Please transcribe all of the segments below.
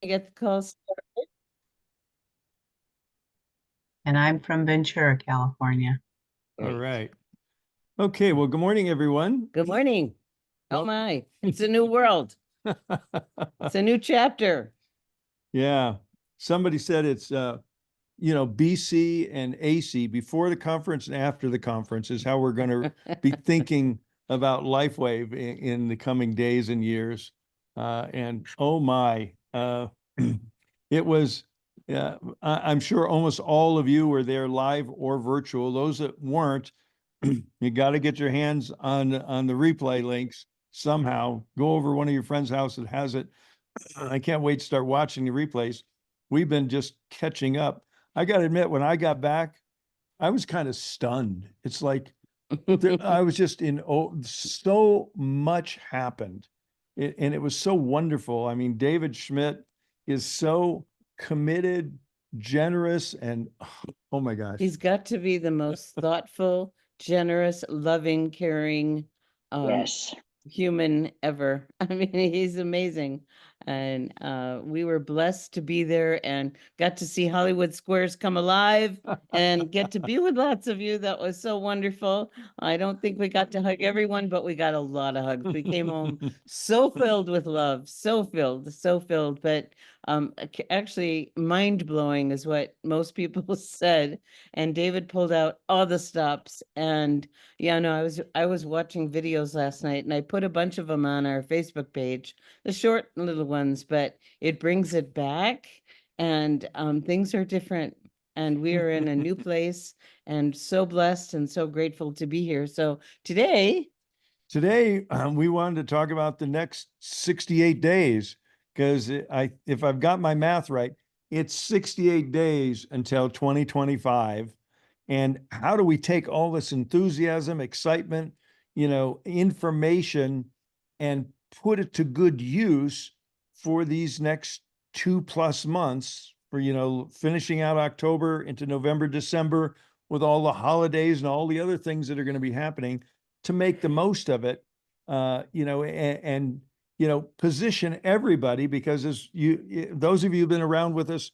Get the call started. And I'm from Ventura, California. All Great. right. Okay. Well, good morning, everyone. Good morning. Oh Well- my, it's a new world. It's a new chapter. Yeah. Somebody said it's, BC and AC, before the conference and after the conference, is how we're going to be thinking about LifeWave in the coming days and years. And oh my, it was, I'm sure almost all of you were there live or virtual. Those that weren't, you got to get your hands on the replay links somehow. Go over one of your friends' house that has it. I can't wait to start watching the replays. We've been just catching up. I got to admit, when I got back, I was kind of stunned. It's like I was just so much happened. And it was so wonderful. I mean, David Schmidt is so committed, generous, and oh my gosh. He's got to be the most thoughtful, generous, loving, caring Yes. human ever. I mean, he's amazing. And we were blessed to be there and got to see Hollywood Squares come alive and get to be with lots of you. That was so wonderful. I don't think we got to hug everyone, but we got a lot of hugs. We came home so filled with love, so filled. But actually, mind blowing is what most people said. And David pulled out all the stops. And yeah, no, I was watching videos last night, and I put a bunch of them on our Facebook page, the short little ones, but it brings it back, and things are different. And we are in a new place, and so blessed and so grateful to be here. So today, we wanted to talk about the next 68 days because if I've got my math right, it's 68 days until 2025. And how do we take all this enthusiasm, excitement, information, and put it to good use for these next 2+ months for, finishing out October into November, December, with all the holidays and all the other things that are going to be happening, to make the most of it, and position everybody, because as those of you who've been around with us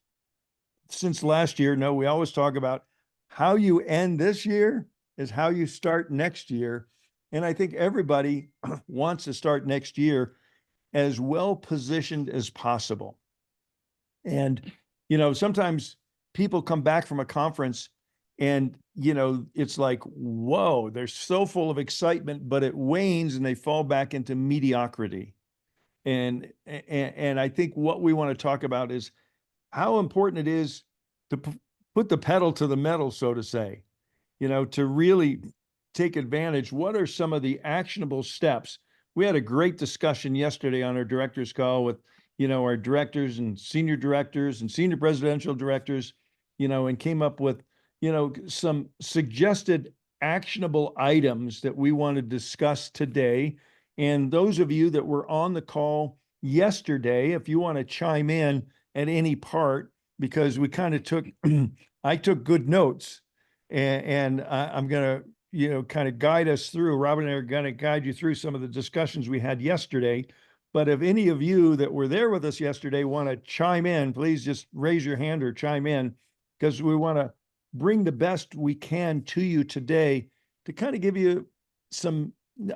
since last year know, we always talk about how you end this year is how you start next year. And I think everybody wants to start next year as well positioned as possible. And, sometimes people come back from a conference and, it's like, whoa, they're so full of excitement, but it wanes and they fall back into mediocrity. And I think what we want to talk about is how important it is to put the pedal to the metal, so to say, to really take advantage. What are some of the actionable steps? We had a great discussion yesterday on our director's call with, our directors and senior presidential directors, and came up with, some suggested actionable items that we want to discuss today. And those of you that were on the call yesterday, if you want to chime in at any part, because we kind of I took good notes, and I'm going to, kind of guide us through. Robin and I are going to guide you through some of the discussions we had yesterday. But if any of you that were there with us yesterday want to chime in, please just raise your hand or chime in, because we want to bring the best we can to you today to kind of give you some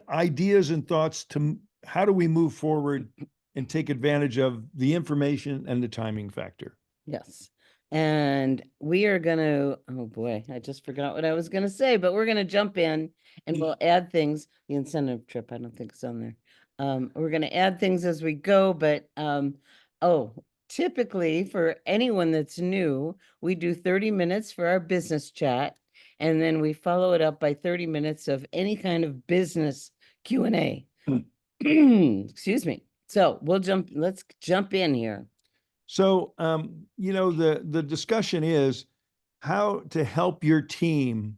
ideas and thoughts to how do we move forward and take advantage of the information and the timing factor. yes. And we are going to, oh boy, I just forgot what I was going to say, but we're going to jump in and we'll add things. The incentive trip, I don't think it's on there. We're going to add things as we go, but typically for anyone that's new, we do 30 minutes for our business chat, and then we follow it up by 30 minutes of any kind of business Q&A. Excuse me. So let's jump in here. So, the discussion is how to help your team.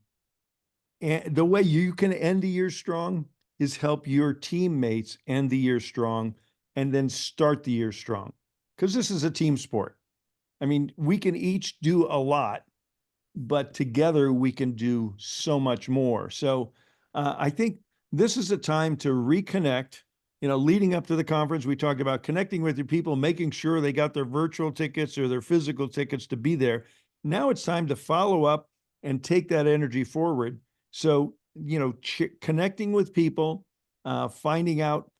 And the way you can end the year strong is help your teammates end the year strong and then start the year strong. Because this is a team sport. I mean, we can each do a lot, but together we can do so much more. So I think this is a time to reconnect, leading up to the conference, we talked about connecting with your people, making sure they got their virtual tickets or their physical tickets to be there. Now it's time to follow up and take that energy forward. So, connecting with people, finding out,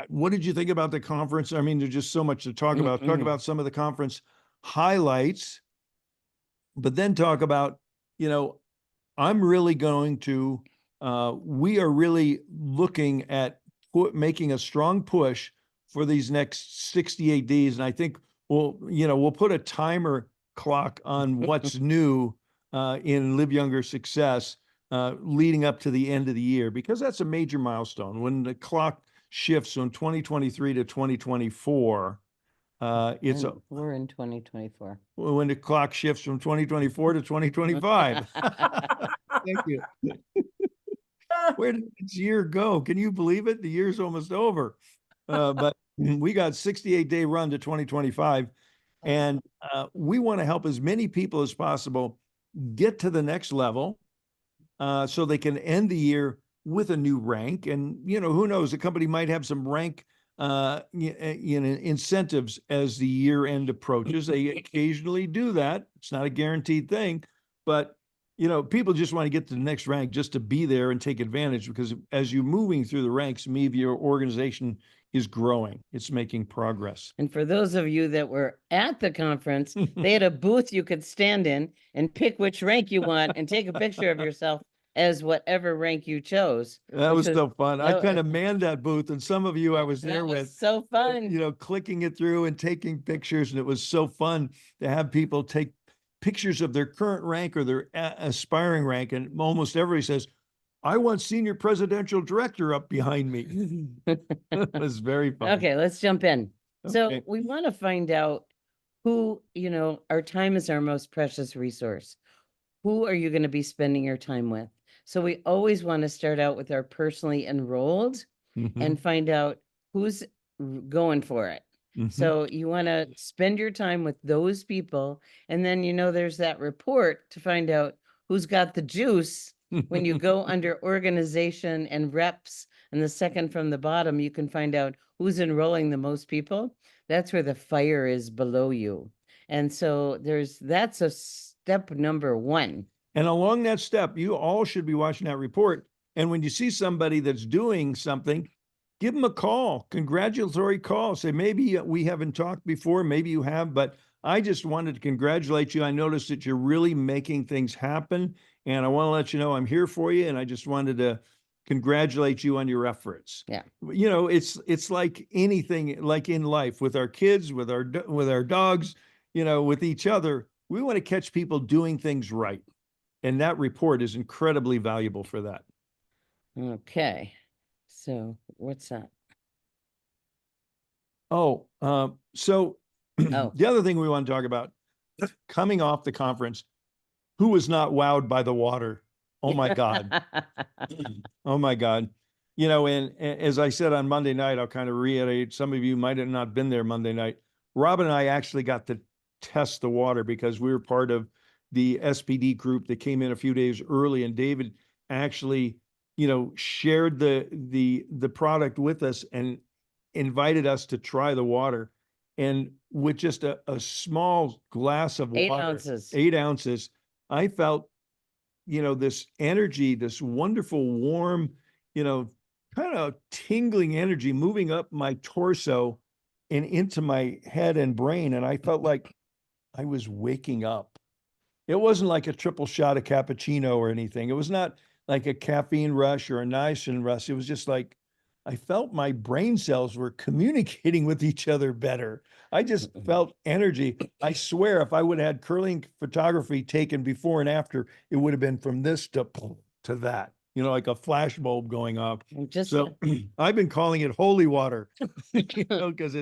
what did you think about the conference? I mean, there's just so much to talk about. Talk about some of the conference highlights, but then talk about, I'm really going to, we are really looking at making a strong push for these next 68 days. And I think we'll put a timer clock on what's new in Live Younger Success leading up to the end of the year, because that's a major milestone. When the clock shifts from 2023 to 2024, we're in 2024. when the clock shifts from 2024 to 2025. Thank you. Where did this year go? Can you believe it? The year's almost over. But we got 68-day run to 2025. And we want to help as many people as possible get to the next level so they can end the year with a new rank. And, who knows, the company might have some rank incentives as the year end approaches. They occasionally do that. It's not a guaranteed thing, but people just want to get to the next rank just to be there and take advantage, because as you're moving through the ranks, your organization is growing. It's making progress. And for those of you that were at the conference, they had a booth you could stand in and pick which rank you want and take a picture of yourself as whatever rank you chose. That was so fun. I that kind was- of manned that booth, and some of you I was there That was with, so fun. clicking it through and taking pictures. And it was so fun to have people take pictures of their current rank or their aspiring rank. And almost everybody says, I want senior presidential director up behind me. It was very fun. Okay, let's jump in. So Okay. we want to find out who, our time is our most precious resource. Who are you going to be spending your time with? So we always want to start out with our personally enrolled Mhm, and find out who's going for it. mhm. So you want to spend your time with those people. And then, there's that report to find out who's got the juice. When you go under organization and reps, and the second from the bottom, you can find out who's enrolling the most people. That's where the fire is below you. And so that's a step number one. And along that step, you all should be watching that report. And when you see somebody that's doing something, give them a call, congratulatory call. Say, maybe we haven't talked before, maybe you have, but I just wanted to congratulate you. I noticed that you're really making things happen. And I want to let you know I'm here for you. And I just wanted to congratulate you on your efforts. Yeah. It's like anything, like in life, with our kids, with our dogs, with each other. We want to catch people doing things right. And that report is incredibly valuable for that. Okay. So what's that? So Oh. the other thing we want to talk about, coming off the conference, who was not wowed by the water? Oh my God. Oh my God. And as I said on Monday night, I'll kind of reiterate, some of you might have not been there Monday night. Robin and I actually got to test the water because we were part of the SPD group that came in a few days early, and David actually, shared the product with us and invited us to try the water. And with just a small glass of 8 water, ounces. 8 ounces, I felt, this energy, this wonderful, warm, kind of tingling energy moving up my torso and into my head and brain. And I felt like I was waking up. It wasn't like a triple shot of cappuccino or anything. It was not like a caffeine rush or a niacin rush. It was just like, I felt my brain cells were communicating with each other better. I just felt energy. I swear, if I would have had curling photography taken before and after, it would have been from this to that, like a flash bulb going off. So I've been calling it holy water, because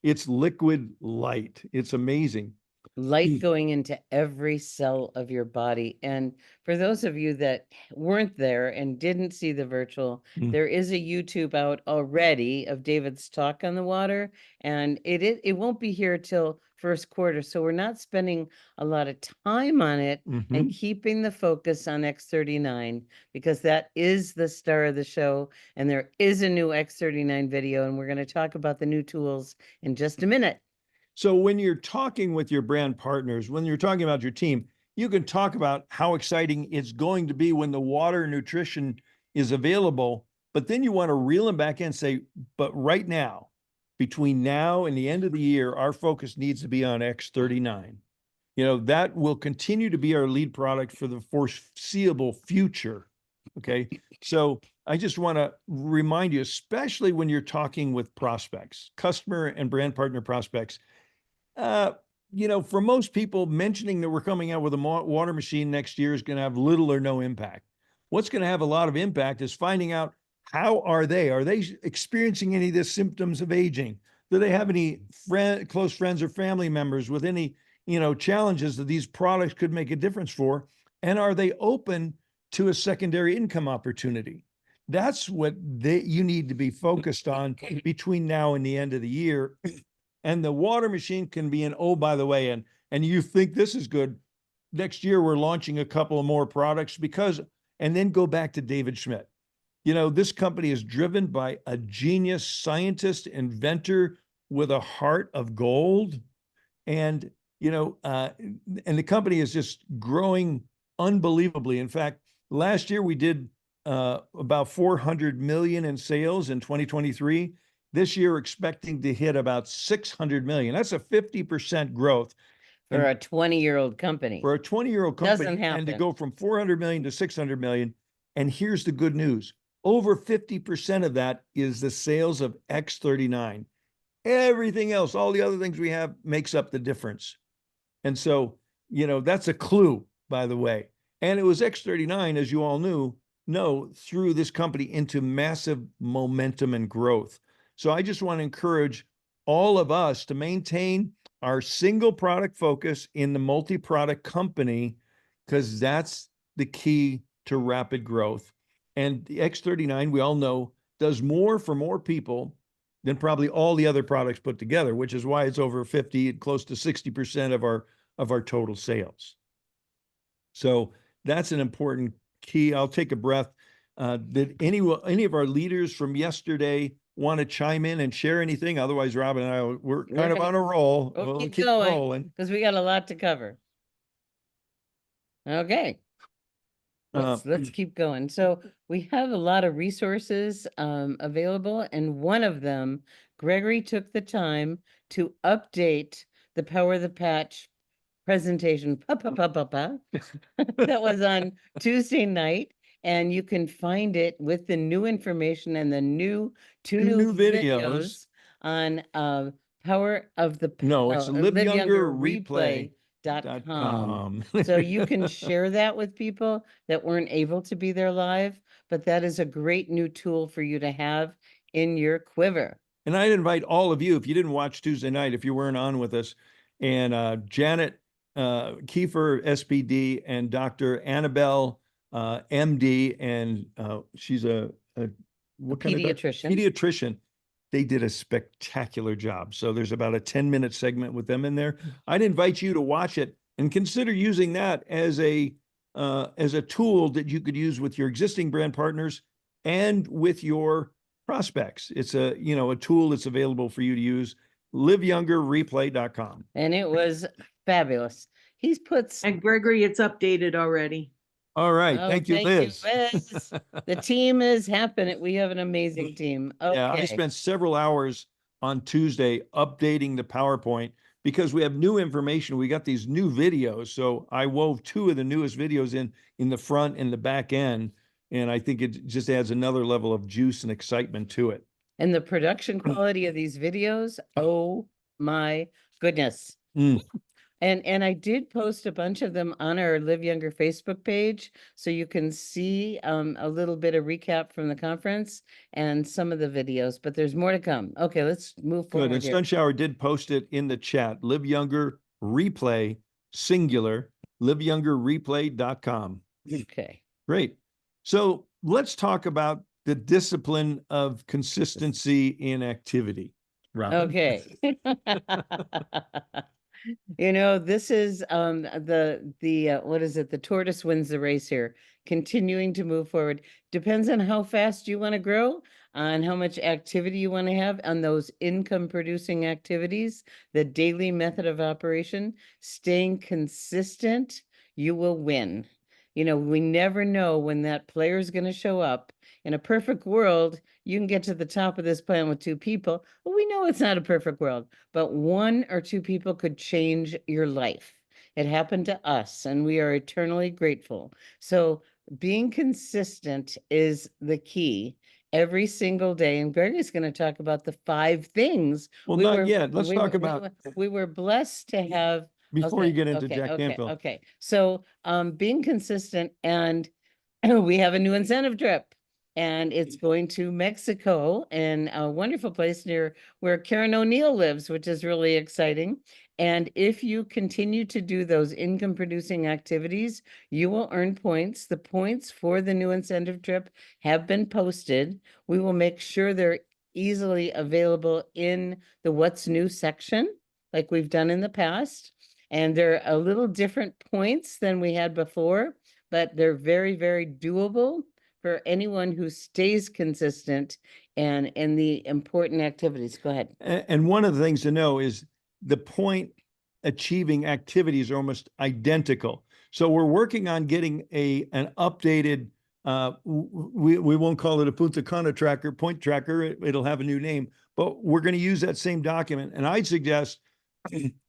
it's liquid light. It's amazing. light going into every cell of your body. And for those of you that weren't there and didn't see the virtual, Mm. there is a YouTube out already of David's talk on the water, and it won't be here till first quarter. So we're not spending a lot of time on it and Mhm. keeping the focus on X39 because that is the star of the show. And there is a new X39 video, and we're going to talk about the new tools in just a minute. So when you're talking with your brand partners, when you're talking about your team, you can talk about how exciting it's going to be when the water nutrition is available, but then you want to reel them back in and say, but right now, between now and the end of the year, our focus needs to be on X39. You know, that will continue to be our lead product for the foreseeable future. Okay. So I just want to remind you, especially when you're talking with prospects, customer and brand partner prospects, you know, for most people, mentioning that we're coming out with a water machine next year is going to have little or no impact. What's going to have a lot of impact is finding out how are they? Are they experiencing any of the symptoms of aging? Do they have any close friends or family members with any, you know, challenges that these products could make a difference for? And are they open to a secondary income opportunity? That's what you need to be focused on between now and the end of the year. And the water machine can be an, oh, by the way, and you think this is good. Next year, we're launching a couple of more products because, and then go back to David Schmidt. You know, this company is driven by a genius scientist, inventor with a heart of gold. And, you know, and the company is just growing unbelievably. In fact, last year we did about 400 million in sales in 2023. This year, expecting to hit about 600 million. That's a 50% growth For a 20-year-old company. for a 20-year-old company. Doesn't And to happen. go from 400 million to 600 million. And here's the good news. Over 50% of that is the sales of X39. Everything else, all the other things we have makes up the difference. And so, you know, that's a clue, by the way. And it was X39, as you all know, through this company into massive momentum and growth. So I just want to encourage all of us to maintain our single product focus in the multi-product company, because that's the key to rapid growth. And the X39, we all know, does more for more people than probably all the other products put together, which is why it's over 50, close to 60% of our total sales. So that's an important key. I'll take a breath. Did any of our leaders from yesterday want to chime in and share anything? Otherwise, Robin and I, we're kind of on a roll. We'll We'll keep keep going. rolling. Because we got a lot to cover. Okay. Let's keep going. So we have a lot of resources available, and one of them, Gregory took the time to update the Power the Patch presentation that was on Tuesday night, and you can find it with the new information and the two new videos on Power of the No, it's liveyoungerreplay.com. .com. So you can share that with people that weren't able to be there live, but that is a great new tool for you to have in your quiver. And I'd invite all of you, if you didn't watch Tuesday night, if you weren't on with us, and Janet Kiefer, SPD, and Dr. Annabelle, MD, and she's what kind of Pediatrician. pediatrician. They did a spectacular job. So there's about a 10-minute segment with them in there. I'd invite you to watch it and consider using that as a tool that you could use with your existing brand partners and with your prospects. It's a tool that's available for you to use. liveyoungerreplay.com. And it was fabulous. He's put And Gregory, it's updated already. All right. Oh, Thank you, Liz. Liz. The team is happening. We have an amazing team. Yeah, I Okay. spent several hours on Tuesday updating the PowerPoint because we have new information. We got these new videos. So I wove two of the newest videos in the front and the back end. And I think it just adds another level of juice and excitement to it. And the production quality of these videos, oh my goodness. Mm. And I did post a bunch of them on our Live Younger Facebook page, so you can see a little bit of recap from the conference and some of the videos, but there's more to come. Okay, let's move Good. forward And here. Sunshower did post it in the chat. Live Younger replay, singular, liveyoungerreplay.com. Okay. Great. So let's talk about the discipline of consistency in activity. Robin. Okay. You know, this is the what is it? The tortoise wins the race here. Continuing to move forward. Depends on how fast you want to grow, on how much activity you want to have, on those income producing activities, the daily method of operation, staying consistent, you will win. You know, we never know when that player is going to show up. In a perfect world, you can get to the top of this plan with two people. Well, we know it's not a perfect world, but one or two people could change your life. It happened to us, and we are eternally grateful. So being consistent is the key every single day. And Greg is going to talk about the 5 things. Well, we not were- yet. Let's we talk were- about we were blessed to have before you get into okay, Jack okay, Canfield. okay. So being consistent, and we have a new incentive trip, and it's going to Mexico, and a wonderful place near where Karen O'Neill lives, which is really exciting. And if you continue to do those income producing activities, you will earn points. The points for the new incentive trip have been posted. We will make sure they're easily available in the What's New section, like we've done in the past. And they're a little different points than we had before, but they're very, very doable for anyone who stays consistent and in the important activities. Go ahead. And one of the things to know is the point achieving activities are almost identical. So we're working on getting an updated, we won't call it a Punta Cana tracker, point tracker. It'll have a new name, but we're going to use that same document. And I'd suggest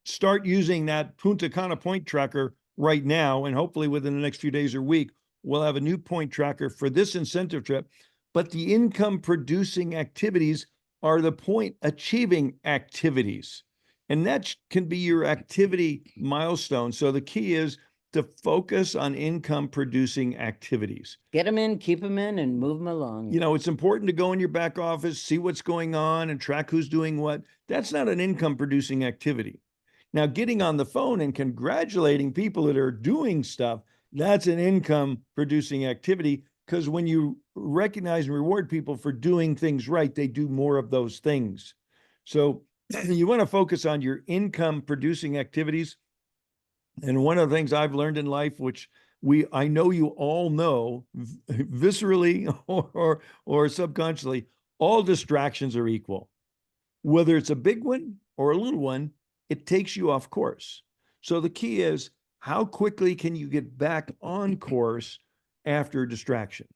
start using that Punta Cana point tracker right now. And hopefully within the next few days or week, we'll have a new point tracker for this incentive trip. But the income producing activities are the point achieving activities. And that can be your activity milestone. So the key is to focus on income producing activities. Get them in, keep them in, and move them along. You know, it's important to go in your back office, see what's going on and track who's doing what. That's not an income producing activity. Now, getting on the phone and congratulating people that are doing stuff, that's an income producing activity, because when you recognize and reward people for doing things right, they do more of those things. So you want to focus on your income producing activities. And one of the things I've learned in life, which I know you all know viscerally or subconsciously, all distractions are equal. Whether it's a big one or a little one, it takes you off course. So the key is, how quickly can you get back on course after distraction?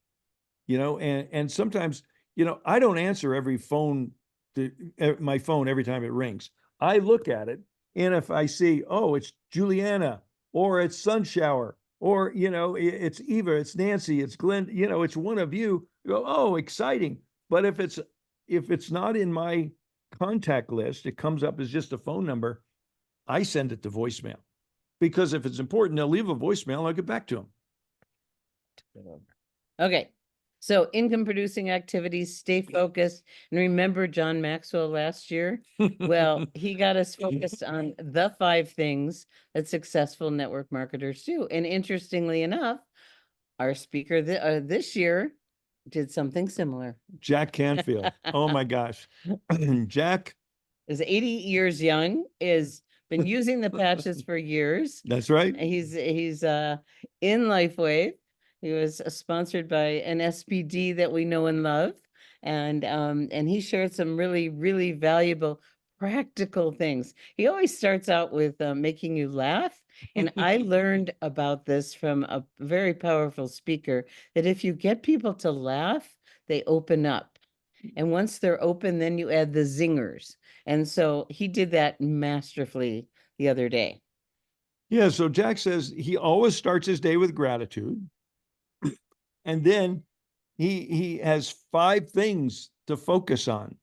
You know, and sometimes, you know, I don't answer my phone every time it rings. I look at it, and if I see, oh, it's Juliana, or it's Sunshower, or, you know, it's Eva, it's Nancy, it's Glenn, you know, it's one of you, go, oh, exciting. But if it's not in my contact list, it comes up as just a phone number, I send it to voicemail. Because if it's important, they'll leave a voicemail, I'll get back to them. Okay. So income producing activities, stay focused. And remember John Maxwell last year? Well, he got us focused on the 5 things that successful network marketers do. And interestingly enough, our speaker this year did something similar. Jack Canfield. Oh my gosh. Jack. Is 80 years young, is been using the patches for years. That's right. He's in LifeWave. He was sponsored by an SPD that we know and love. And he shared some really, really valuable practical things. He always starts out with making you laugh. And I learned about this from a very powerful speaker, that if you get people to laugh, they open up. And once they're open, then you add the zingers. And so he did that masterfully the other day. Yeah. So Jack says he always starts his day with gratitude. And then he has 5 things to focus on.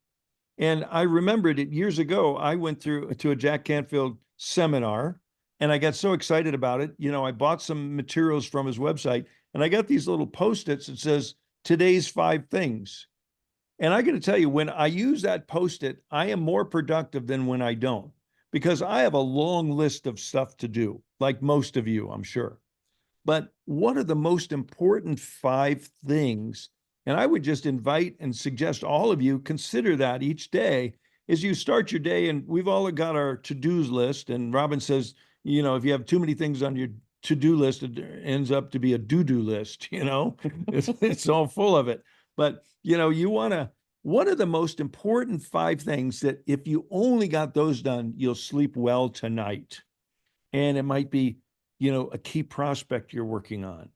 And I remembered it years ago. I went to a Jack Canfield seminar, and I got so excited about it. You know, I bought some materials from his website, and I got these little Post-its that says today's 5 things. And I got to tell you, when I use that Post-it, I am more productive than when I don't. because I have a long list of stuff to do, like most of you, I'm sure. But what are the most important 5 things? And I would just invite and suggest all of you consider that each day as you start your day. And we've all got our to-dos list. And Robin says, you know, if you have too many things on your to-do list, it ends up to be a do-do list, you know, it's all full of it. But, you know, what are the most important 5 things that if you only got those done, you'll sleep well tonight? And it might be, you know, a key prospect you're working on.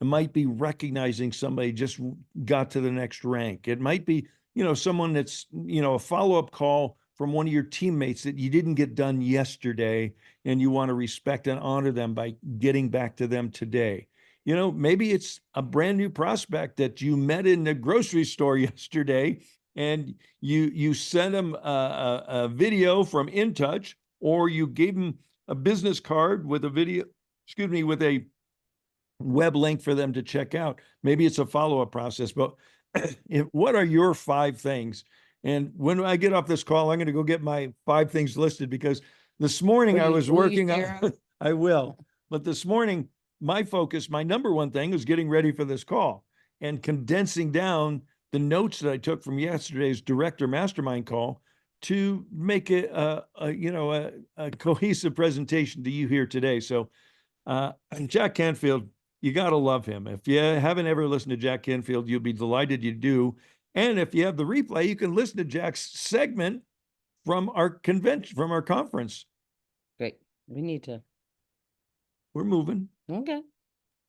It might be recognizing somebody just got to the next rank. It might be, you know, someone that's, you know, a follow-up call from one of your teammates that you didn't get done yesterday, and you want to respect and honor them by getting back to them today. You know, maybe it's a brand new prospect that you met in the grocery store yesterday, and you sent them a video from InTouch, or you gave them a business card with a video, with a web link for them to check out. Maybe it's a follow-up process, but what are your 5 things? And when I get off this call, I'm going to go get my 5 things listed, because this morning I was working on, I will, but this morning, my focus, my number one thing was getting ready for this call and condensing down the notes that I took from yesterday's director mastermind call to make it a cohesive presentation to you here today. So Jack Canfield, you got to love him. If you haven't ever listened to Jack Canfield, you'll be delighted you do. And if you have the replay, you can listen to Jack's segment from our convention, from our conference. Great. We need to. We're moving. Okay,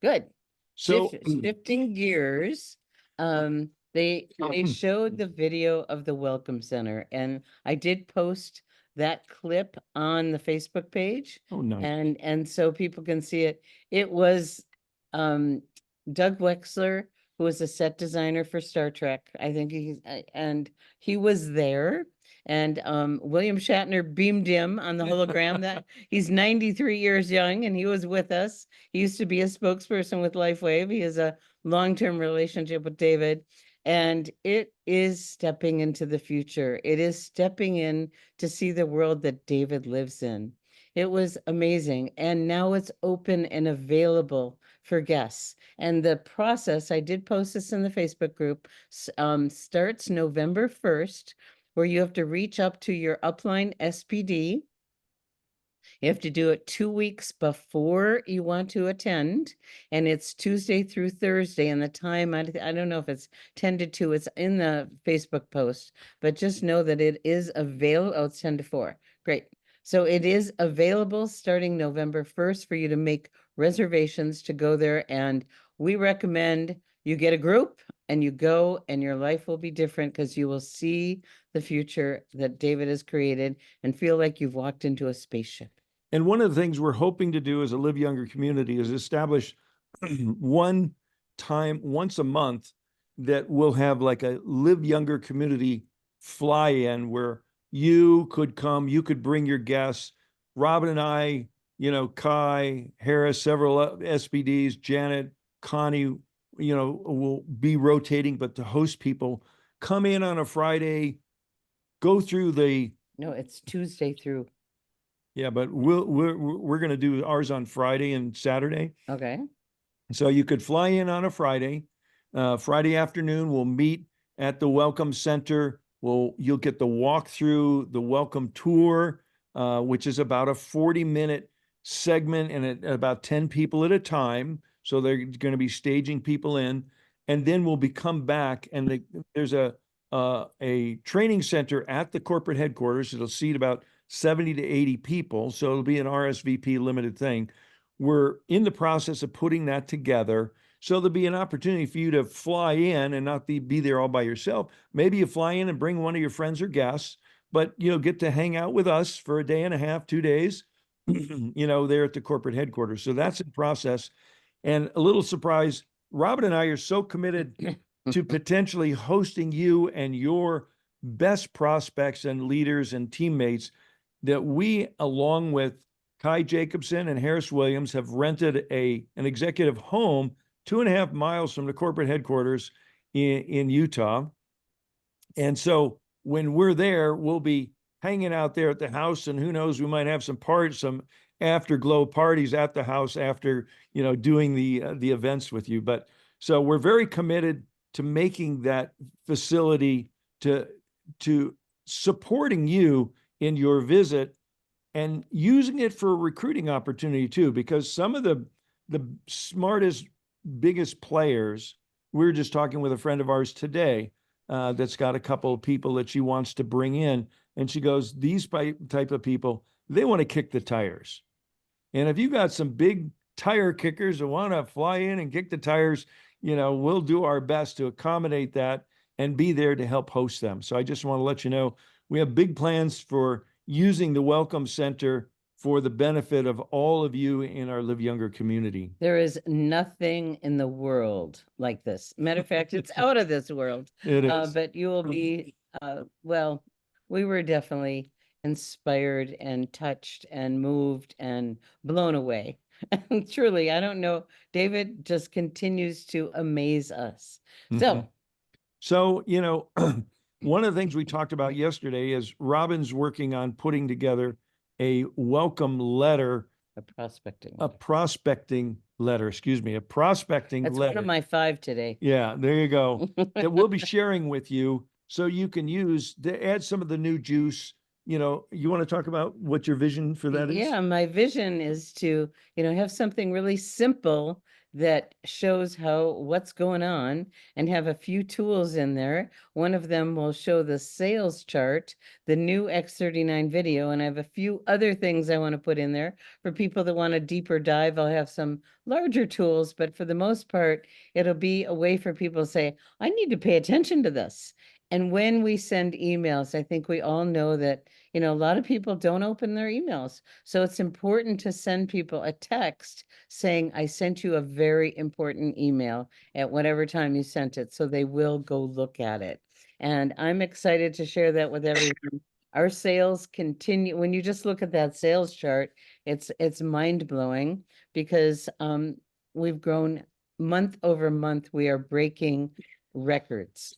good. So Shifting gears, they showed the video of the Welcome Center, and I did post that clip on the Facebook page, oh, nice. and so people can see it. It was Doug Wexler, who was a set designer for Star Trek. I think and he was there. And William Shatner beamed him on the hologram that he's 93 years young, and he was with us. He used to be a spokesperson with LifeWave. He has a long-term relationship with David, and it is stepping into the future. It is stepping in to see the world that David lives in. It was amazing. And now it's open and available for guests. And the process, I did post this in the Facebook group, starts November 1st, where you have to reach up to your upline SPD. You have to do it 2 weeks before you want to attend, and it's Tuesday through Thursday. And the time, I don't know if it's 10 to 2, it's in the Facebook post, but just know that it is available. Oh, it's 10 to 4. Great. So it is available starting November 1st for you to make reservations to go there. And we recommend you get a group and you go, and your life will be different, because you will see the future that David has created and feel like you've walked into a spaceship. And one of the things we're hoping to do as a Live Younger community is establish one time, once a month, that we'll have like a Live Younger community fly-in where you could come, you could bring your guests. Robin and I, you know, Kai, Harris, several SPDs, Janet, Connie, you know, will be rotating, but to host people, come in on a Friday, go through the. No, it's Tuesday through. Yeah, but we're going to do ours on Friday and Saturday. Okay. So you could fly in on a Friday. Friday afternoon, we'll meet at the Welcome Center. You'll get the walk through the Welcome Tour, which is about a 40-minute segment, and at about 10 people at a time. So they're going to be staging people in, and then we'll come back, and there's a training center at the corporate headquarters. It'll seat about 70 to 80 people. So it'll be an RSVP limited thing. We're in the process of putting that together. So there'll be an opportunity for you to fly in and not be there all by yourself. Maybe you fly in and bring one of your friends or guests, but, you know, get to hang out with us for a day and a half, 2 days, you know, there at the corporate headquarters. So that's in process. And a little surprise, Robin and I are so committed to potentially hosting you and your best prospects and leaders and teammates that we, along with Kai Jacobson and Harris Williams, have rented an executive home 2.5 miles from the corporate headquarters in Utah. And so when we're there, we'll be hanging out there at the house, and who knows, we might have some afterglow parties at the house after, doing the events with you. But so we're very committed to making that facility to supporting you in your visit and using it for a recruiting opportunity too, because some of the smartest, biggest players, we were just talking with a friend of ours today that's got a couple of people that she wants to bring in. And she goes, these type of people, they want to kick the tires. And if you got some big tire kickers that want to fly in and kick the tires, we'll do our best to accommodate that and be there to help host them. So I just want to let you know, we have big plans for using the Welcome Center for the benefit of all of you in our Live Younger community. There is nothing in the world like this. Matter of fact, it's out of this world. It is. But you will be, well, we were definitely inspired and touched and moved and blown away. And truly, I don't know, David just continues to amaze us. Mhm. So, So, one of the things we talked about yesterday is Robin's working on putting together a welcome letter, a prospecting. a prospecting letter, a prospecting That's letter. one of my 5 today. Yeah, there you go. That we'll be sharing with you so you can use to add some of the new juice. You want to talk about what your vision for that is? Yeah, my vision is to, have something really simple that shows what's going on and have a few tools in there. One of them will show the sales chart, the new X39 video, and I have a few other things I want to put in there for people that want a deeper dive. I'll have some larger tools, but for the most part, it'll be a way for people to say, I need to pay attention to this. And when we send emails, I think we all know that, a lot of people don't open their emails. So it's important to send people a text saying, I sent you a very important email at whatever time you sent it. So they will go look at it. And I'm excited to share that with everyone. Our sales continue. When you just look at that sales chart, it's mind blowing because we've grown month over month. We are breaking records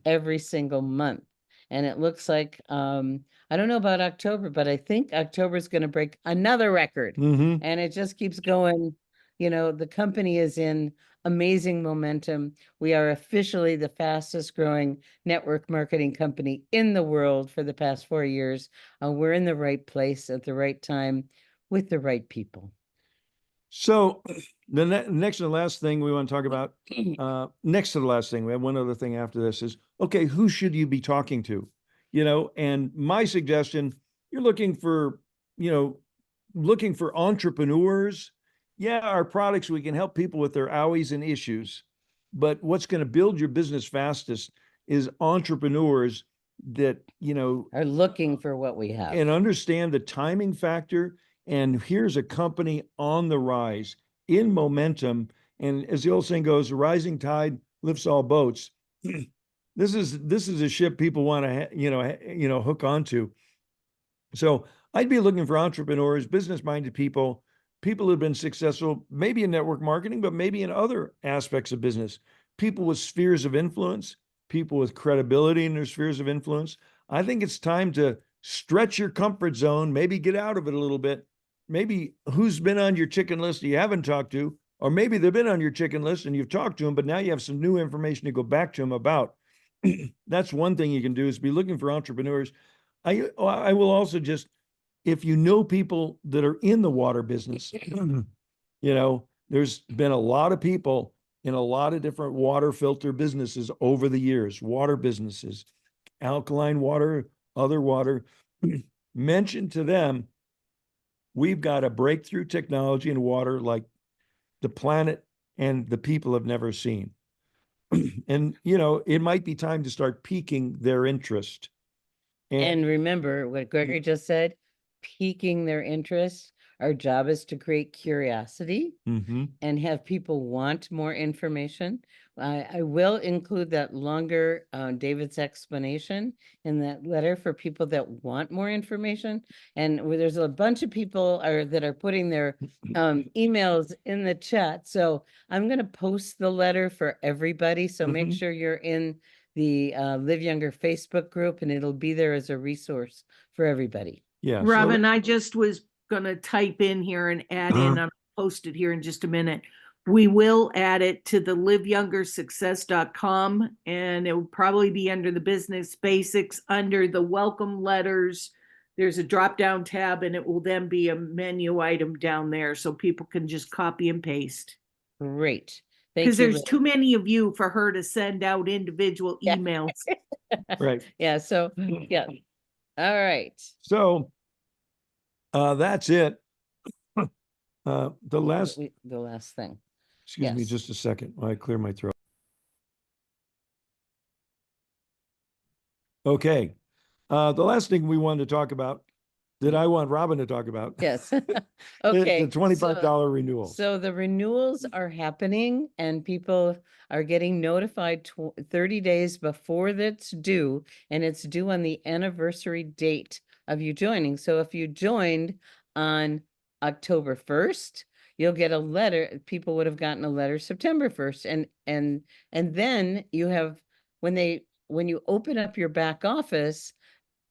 every single month. And it looks like, I don't know about October, but I think October is going to break another record. Mm-hmm. And it just keeps going. The company is in amazing momentum. We are officially the fastest growing network marketing company in the world for the past 4 years. We're in the right place at the right time with the right people. So the next and last thing we want to talk about, next to the last thing, we have one other thing after this is, okay, who should you be talking to? And my suggestion, you're looking for entrepreneurs. Yeah, our products, we can help people with their owies and issues, but what's going to build your business fastest is entrepreneurs that, Are looking for what we have. and understand the timing factor. And here's a company on the rise in momentum. And as the old saying goes, a rising tide lifts all boats. This is a ship people want to, hook onto. So I'd be looking for entrepreneurs, business-minded people who've been successful, maybe in network marketing, but maybe in other aspects of business, people with spheres of influence, people with credibility in their spheres of influence. I think it's time to stretch your comfort zone, maybe get out of it a little bit. Maybe who's been on your chicken list you haven't talked to, or maybe they've been on your chicken list and you've talked to them, but now you have some new information to go back to them about. That's one thing you can do, is be looking for entrepreneurs. I will also just, if you know people that are in the water business, there's been a lot of people in a lot of different water filter businesses over the years, water businesses, alkaline water, other water. Mention to them, we've got a breakthrough technology in water like the planet and the people have never seen. And, it might be time to start piquing their interest. And remember what Gregory just said, piquing their interest. Our job is to create curiosity Mhm. and have people want more information. I will include that longer David's explanation in that letter for people that want more information. And there's a bunch of people that are putting their emails in the chat. So I'm going to post the letter for everybody. So make Mhm. sure you're in the Live Younger Facebook group, and it'll be there as a resource for everybody. Yeah. so Robin, I just was gonna type in here and add in, I'll post it here in just a minute. We will add it to the liveyoungersuccess.com, and it will probably be under the business basics, under the welcome letters. There's a drop down tab and it will then be a menu item down there so people can just copy and paste. Great. Thank Because you. there's Liz. too many of you for her to send out individual Yeah. emails. Right. Yeah, so, yeah. All right. So that's it. The last, The last thing. excuse me yes. just a second while I clear my throat. Okay. The last thing we wanted to talk about, that I want Robin to talk about. Yes. is Okay. The $25 renewal. So the renewals are happening and people are getting notified 30 days before that's due, and it's due on the anniversary date of you joining. So if you joined on October 1st, you'll get a letter. People would have gotten a letter September 1st. And then you have, when you open up your back office,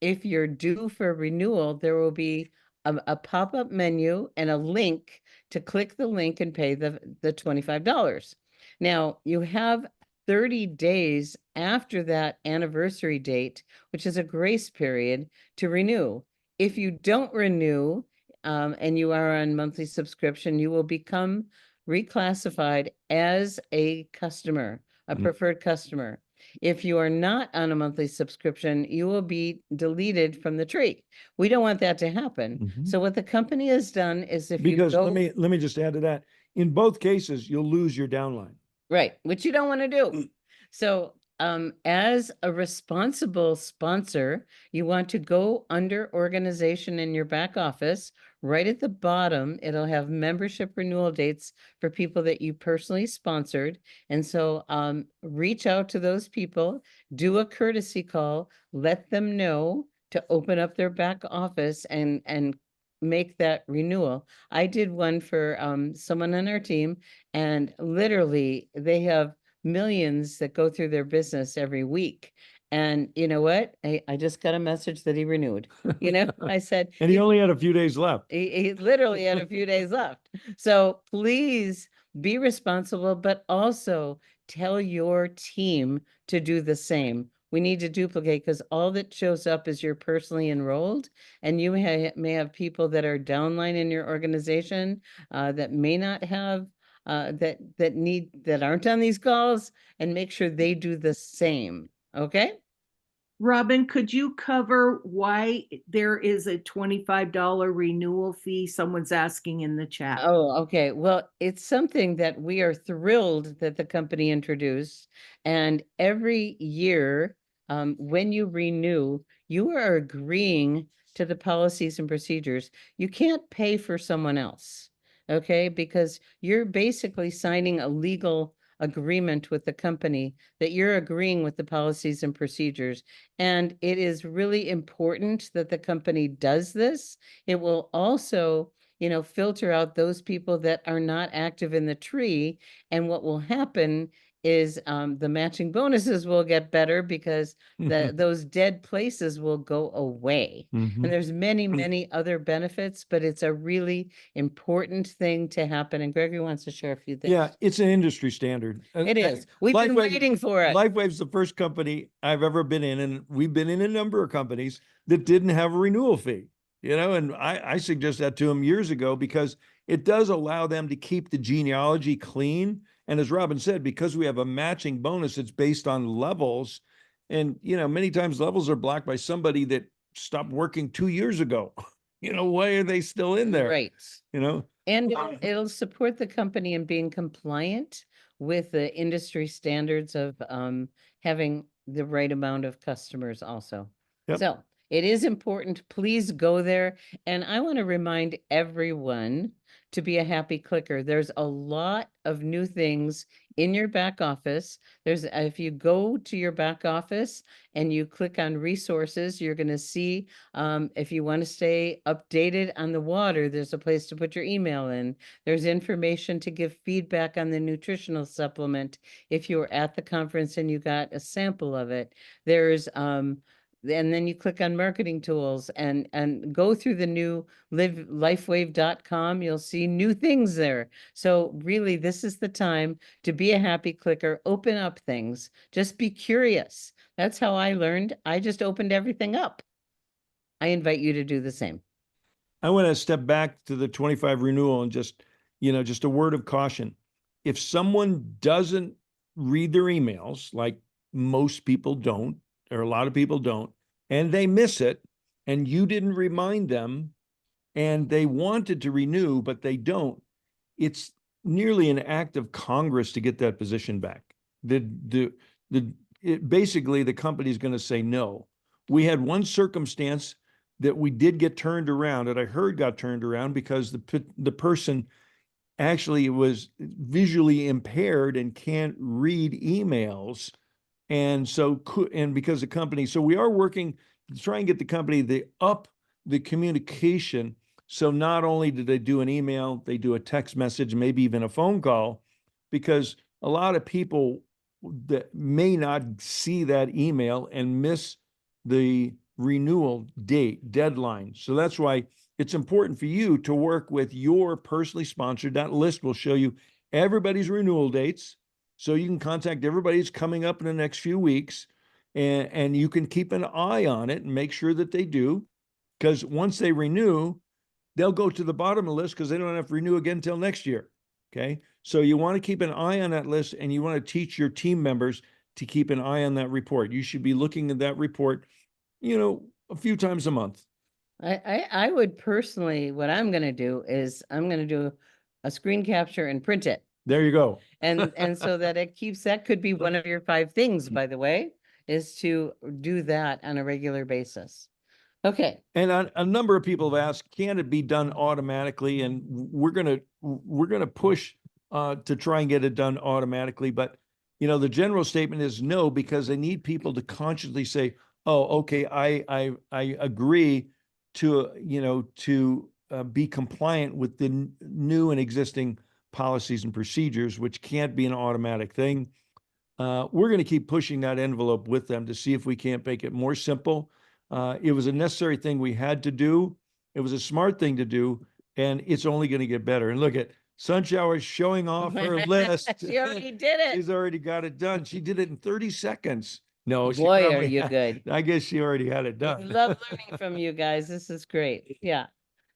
if you're due for renewal, there will be a pop-up menu and a link to click the link and pay the $25. Now, you have 30 days after that anniversary date, which is a grace period, to renew. If you don't renew, and you are on monthly subscription, you will become reclassified as a customer, a Mm. preferred customer. If you are not on a monthly subscription, you will be deleted from the tree. We don't want that to happen. Mhm. So what the company has done is if you Because go, let me just add to that. In both cases, you'll lose your downline. right, which you don't want to do. So as a responsible sponsor, you want to go under organization in your back office. Right at the bottom, it'll have membership renewal dates for people that you personally sponsored. And so reach out to those people, do a courtesy call, let them know to open up their back office and make that renewal. I did one for someone on our team, and literally they have millions that go through their business every week. And you know what? I just got a message that he renewed. I said, And he only had a few days left. he literally had a few days left. So please be responsible, but also tell your team to do the same. We need to duplicate, because all that shows up is you're personally enrolled, and you may have people that are downline in your organization that may not have that aren't on these calls, and make sure they do the same. Okay. Robin, could you cover why there is a $25 renewal fee? Someone's asking in the chat. Oh, okay. Well, it's something that we are thrilled that the company introduced. And every year, when you renew, you are agreeing to the policies and procedures. You can't pay for someone else, okay? Because you're basically signing a legal agreement with the company that you're agreeing with the policies and procedures. And it is really important that the company does this. It will also filter out those people that are not active in the tree. And what will happen is the matching bonuses will get better, because those dead places will go away. Mhm. And there's many other benefits, but it's a really important thing to happen. And Gregory wants to share a few things. Yeah, it's an industry standard. It is. We've been LifeWave- waiting for it. LifeWave's the first company I've ever been in, and we've been in a number of companies that didn't have a renewal fee. And I suggest that to them years ago, because it does allow them to keep the genealogy clean. And as Robin said, because we have a matching bonus, it's based on levels. And, many times levels are blocked by somebody that stopped working 2 years ago. Why are they still in there? Right. And Uh, it'll support the company in being compliant with the industry standards of having the right amount of customers also. Yep. So It is important. Please go there. And I want to remind everyone to be a happy clicker. There's a lot of new things in your back office. If you go to your back office and you click on resources, you're going to see if you want to stay updated on the water, there's a place to put your email in. There's information to give feedback on the nutritional supplement if you were at the conference and you got a sample of it. There's and then you click on marketing tools and go through the new lifewave.com. You'll see new things there. So really, this is the time to be a happy clicker, open up things, just be curious. That's how I learned. I just opened everything up. I invite you to do the same. I want to step back to the 25 renewal and just a word of caution. If someone doesn't read their emails, like most people don't, or a lot of people don't, and they miss it, and you didn't remind them, and they wanted to renew, but they don't, it's nearly an act of Congress to get that position back. Basically, the company's going to say no. We had one circumstance that we did get turned around, that I heard got turned around because the person actually was visually impaired and can't read emails. And because the company, so we are working to try and get the company up the communication. So not only do they do an email, they do a text message, maybe even a phone call, because a lot of people that may not see that email and miss the renewal deadline. So that's why it's important for you to work with your personally sponsored. That list will show you everybody's renewal dates. So you can contact everybody who's coming up in the next few weeks, and you can keep an eye on it and make sure that they do. Because once they renew, they'll go to the bottom of the list because they don't have to renew again until next year. Okay. So you want to keep an eye on that list, and you want to teach your team members to keep an eye on that report. You should be looking at that report, a few times a month. I would personally, what I'm going to do is I'm going to do a screen capture and print it. There you go. And so that that could be one of your 5 things, by the way, is to do that on a regular basis. Okay. And a number of people have asked, can it be done automatically? And we're gonna push to try and get it done automatically. But the general statement is no, because they need people to consciously say, oh, okay, I agree to be compliant with the new and existing policies and procedures, which can't be an automatic thing. We're going to keep pushing that envelope with them to see if we can't make it more simple. It was a necessary thing we had to do. It was a smart thing to do, and it's only going to get better. And look at Sunshower showing off her list. She already did it. She's already got it done. She did it in 30 seconds. No, she Boy, are probably you good. I guess she already had it I done. love learning from you guys. This is great. Yeah.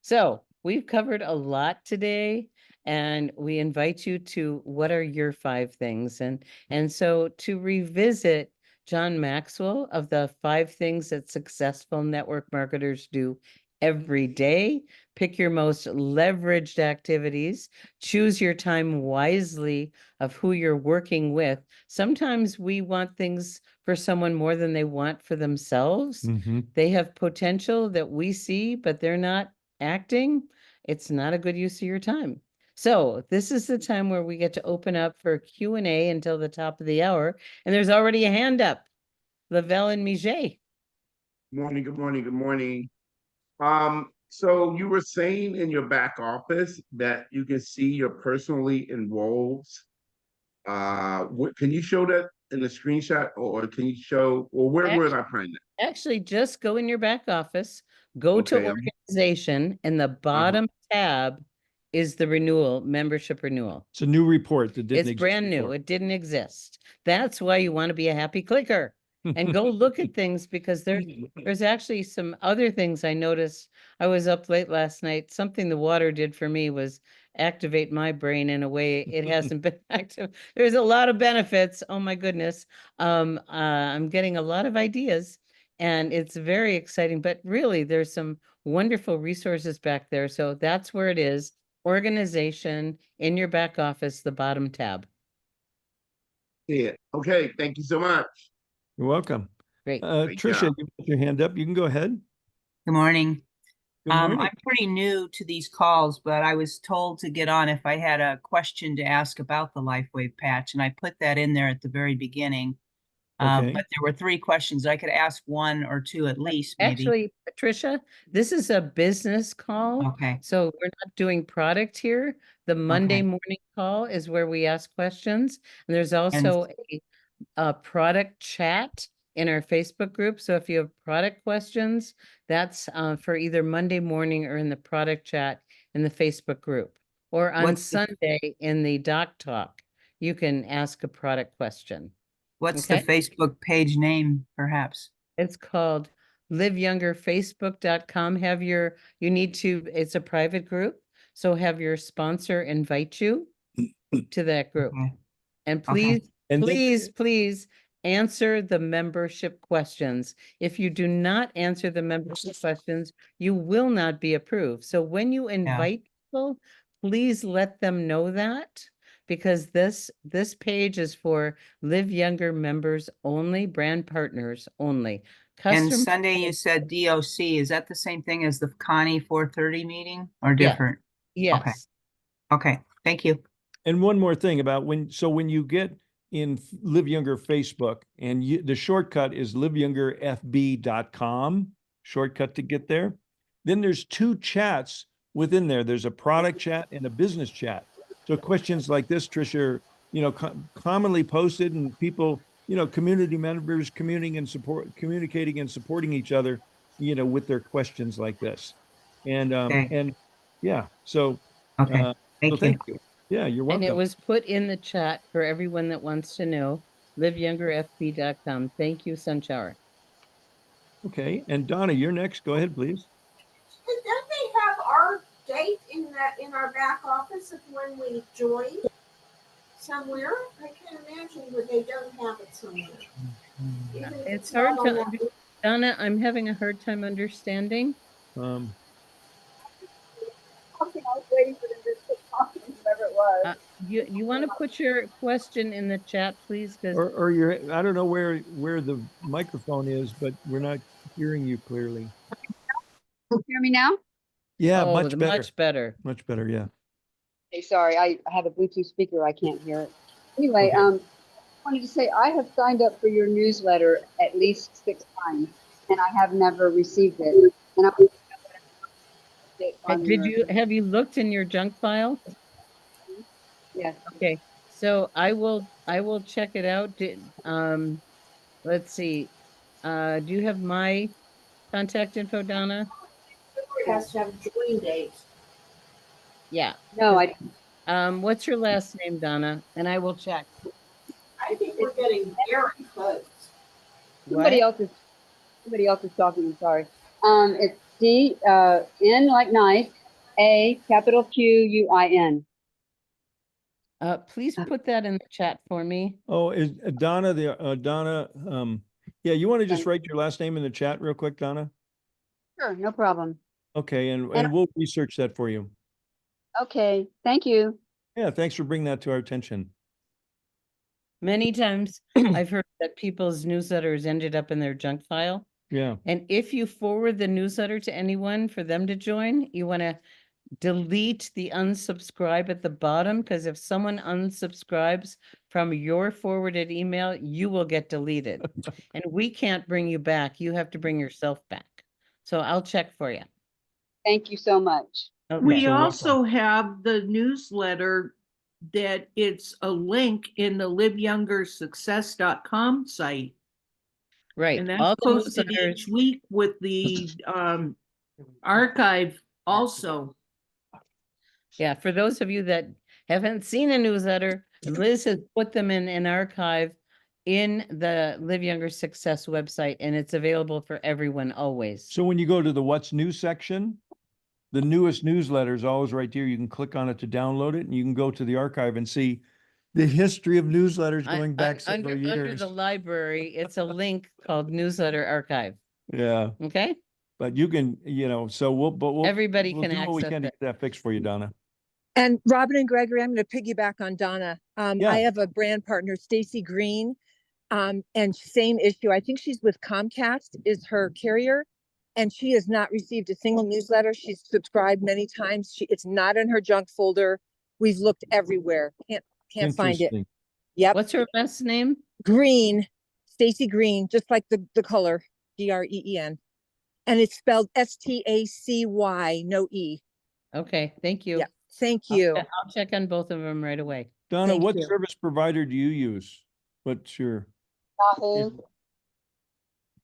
So we've covered a lot today, and we invite you to what are your 5 things? And so to revisit John Maxwell of the 5 things that successful network marketers do every day. Pick your most leveraged activities, choose your time wisely of who you're working with. Sometimes we want things for someone more than they want for themselves. Mhm. They have potential that we see, but they're not acting. It's not a good use of your time. So this is the time where we get to open up for Q&A until the top of the hour. And there's already a hand up. Lavelle and Mijet. Morning, good morning, good morning. So you were saying in your back office that you can see your personally enrolled. Can you show that in the screenshot, or can you show, or where would I find that? Actually, just go in your back office, go to Okay. organization, and the bottom tab is the renewal, membership renewal. It's a new report that didn't It's exist brand new. before. It didn't exist. That's why you want to be a happy clicker and go look at things, because there's actually some other things I noticed. I was up late last night. Something the water did for me was activate my brain in a way it hasn't been active. There's a lot of benefits. Oh my goodness. I'm getting a lot of ideas, and it's very exciting, but really there's some wonderful resources back there. So that's where it is. Organization in your back office, the bottom tab. Yeah. Okay, thank you so much. You're welcome. Great. Great Tricia, job. you put your hand up. You can go ahead. Good morning. Good morning. I'm pretty new to these calls, but I was told to get on if I had a question to ask about the LifeWave patch, and I put that in there at the very beginning. Okay. But there were 3 questions. I could ask 1 or 2 at least, maybe. Actually, Patricia, this is a business call. Okay. So we're not doing product here. The Monday Okay. morning call is where we ask questions. And there's also a product chat in our Facebook group. So if you have product questions, that's for either Monday morning or in the product chat in the Facebook group. Or on What's the- Sunday in the Doc Talk, you can ask a product question. What's Okay. the Facebook page name, perhaps? It's called liveyoungerfacebook.com. You need to, it's a private group. So have your sponsor invite you to that group. Okay. And Okay. please, And then- please answer the membership questions. If you do not answer the membership questions, you will not be approved. So when you invite people, please let them know that, because this page is for Live Younger members only, brand partners only. And Custom- Sunday you said DOC. Is that the same thing as the Connie 4:30 meeting or Yeah. different? Yes. Okay. Thank you. And one more thing about when you get in Live Younger Facebook, and the shortcut is liveyoungerfb.com, shortcut to get there. Then there's 2 chats within there. There's a product chat and a business chat. So questions like this, Tricia, are, commonly posted, and people, community members communicating and supporting each other, with their questions like this. And Okay. and yeah, so Okay. so Thank you. thank you. Yeah, you're And welcome. it was put in the chat for everyone that wants to know, liveyoungerfb.com. Thank you, Sunshower. Okay, and Donna, you're next. Go ahead, please. And don't they have our date in our back office of when we joined somewhere? I can't imagine that they don't have it somewhere. Even if It's not hard on to, that- Donna, I'm having a hard time understanding. Okay, I was waiting for them to quit talking, whatever it was. You want to put your question in the chat, please? Because Or you're, I don't know where the microphone is, but we're not hearing you clearly. Hear me now? Yeah, much better. much better. Much better, yeah. Okay, sorry, I have a Bluetooth speaker. I can't hear it. Anyway, Okay. wanted to say I have signed up for your newsletter at least 6 times, and I have never received it. And I want to know what I'm Have you looked in your junk file? Yes. Okay, so I will check it out. Let's see. Do you have my contact info, Donna? It has to have a join date. Yeah. No, I What's your last name, Donna? And I will check. I think we're getting very close. somebody else is talking. I'm sorry. It's D N like nice, A capital QUIN. Please put that in the chat for me. Oh, is Donna Donna, yeah, you want to just write your last name in the chat real quick, Donna? Sure, no problem. Okay, and And- we'll research that for you. Okay, thank you. Yeah, thanks for bringing that to our attention. Many times I've heard that people's newsletters ended up in their junk file. Yeah, And if you forward the newsletter to anyone for them to join, you want to delete the unsubscribe at the bottom, because if someone unsubscribes from your forwarded email, you will get deleted. And we can't bring you back. You have to bring yourself back. So I'll check for you. Thank you so much. Okay. We you're also have the newsletter that it's a link in the liveyoungersuccess.com site. Right. And All that's the posted newsletters, each week with the archive also. yeah, for those of you that haven't seen a newsletter, Liz has put them in an archive in the Live Younger Success website, and it's available for everyone always. so when you go to the What's New section, the newest newsletter is always right here. You can click on it to download it, and you can go to the archive and see the history of newsletters going back several Under years. the library, it's a link called Newsletter Archive. Yeah, Okay, but you can, so we'll everybody we'll can do what we access can to it. get that fixed for you, Donna. And Robin and Gregory, I'm going to piggyback on Donna. Yeah. I have a brand partner, Stacy Green, And same issue. I think she's with Comcast is her carrier, and she has not received a single newsletter. She's subscribed many times. It's not in her junk folder. We've looked everywhere. Can't find it. Interesting. Yep. What's her best name? Green, Stacy Green, just like the color, Green. And it's spelled Stacy, no E. Okay, thank you. Yeah. Thank I'll you. I'll check on both of them right away. Donna, Thank what you. service provider do you use? What's your?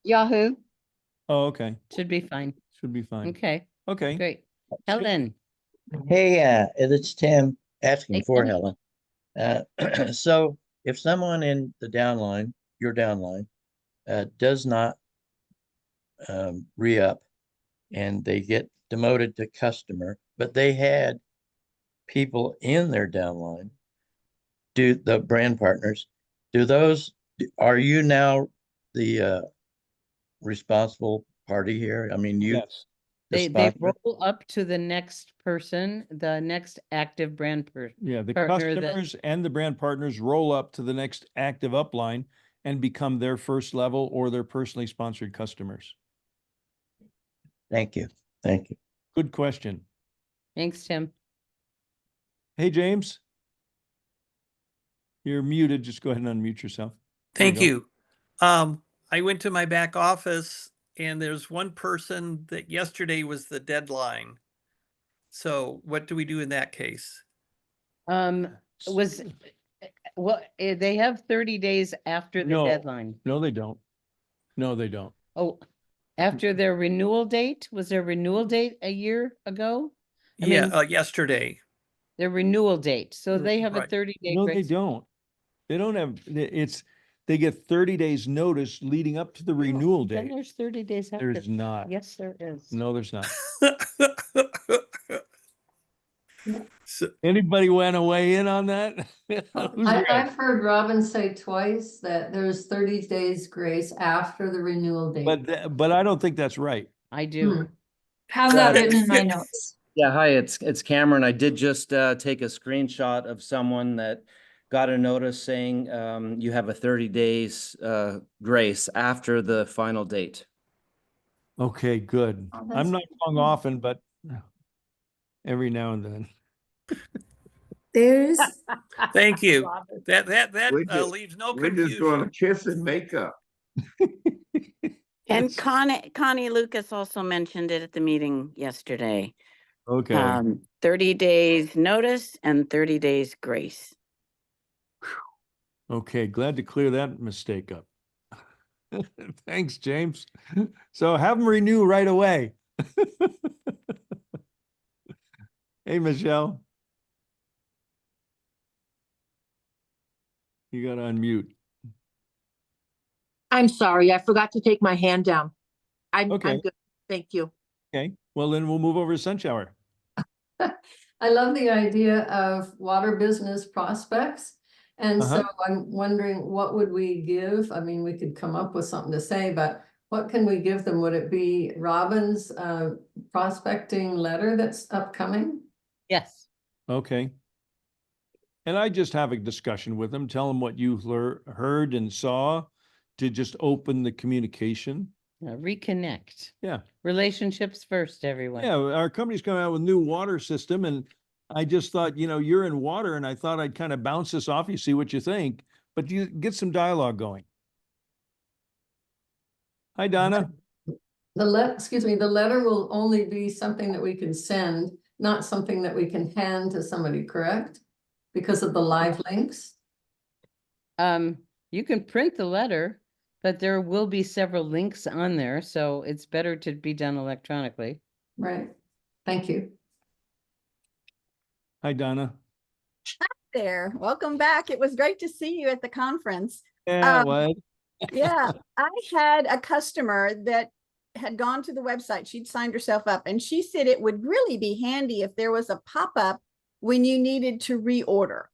Yahoo. Oh, okay. Should be fine. Should be fine. Okay, Okay. great. Helen, Hey, it's Tim asking Hey, for Tim. Helen. So if someone in the downline, your downline, does not re-up and they get demoted to customer, but they had people in their downline, do the brand partners, are you now the responsible party here? I mean, you. Yes. they sponsor? roll up to the next person, the next active brand person. Yeah, the partner that- customers and the brand partners roll up to the next active upline and become their first level or their personally sponsored customers. Thank you. Thank you. Good question. Thanks, Tim. Hey, James. You're muted. Just go ahead and unmute yourself. There Thank go. you. I went to my back office and there's one person that yesterday was the deadline. So what do we do in that case? They have 30 days after the No. deadline. No, they don't. No, they don't. Oh, after their renewal date? Was their renewal date a year ago? I Yeah, mean- yesterday. Their renewal date. So they have a Right. 30-day No, they grace. don't. They don't have, they get 30 days notice leading up to the renewal Then date. there's 30 days after. There's not. Yes, there is. No, there's not. So, Anybody want to weigh in on that? Who's ready? I've heard Robin say twice that there's 30 days grace after the renewal date. But I don't think that's right. I do. Have that written in my notes. Yeah, hi, it's Cameron. I did just take a screenshot of someone that got a notice saying you have a 30 days grace after the final date. Okay, good. Oh, I'm that's not wrong often, but every now and then. There's thank you. That We're just- leaves no We're just gonna confusion. kiss and make up. And Connie Lucas also mentioned it at the meeting yesterday. Okay. 30 days notice and 30 days grace. Okay, glad to clear that mistake up. Thanks, James. So have them renew right away. Hey, Michelle. You got to unmute. I'm sorry, I forgot to take my hand down. I'm Okay. good. Thank you. Okay, well then we'll move over to Sunshower. I love the idea of water business prospects. And so Uh-huh. I'm wondering, what would we give? I mean, we could come up with something to say, but what can we give them? Would it be Robin's prospecting letter that's upcoming? Yes. Okay. And I just have a discussion with them, tell them what you heard and saw to just open the communication. Reconnect. Yeah. Relationships first, everyone. Yeah, our company's coming out with new water system and I just thought, you're in water and I thought I'd kind of bounce this off you, see what you think, but you get some dialogue going. Hi, Donna. The letter will only be something that we can send, not something that we can hand to somebody, correct? Because of the live links? You can print the letter, but there will be several links on there, so it's better to be done electronically. Right. Thank you. Hi, Donna. There, welcome back. It was great to see you at the conference. Yeah, what? Yeah, I had a customer that had gone to the website. She'd signed herself up and she said it would really be handy if there was a pop-up when you needed to reorder.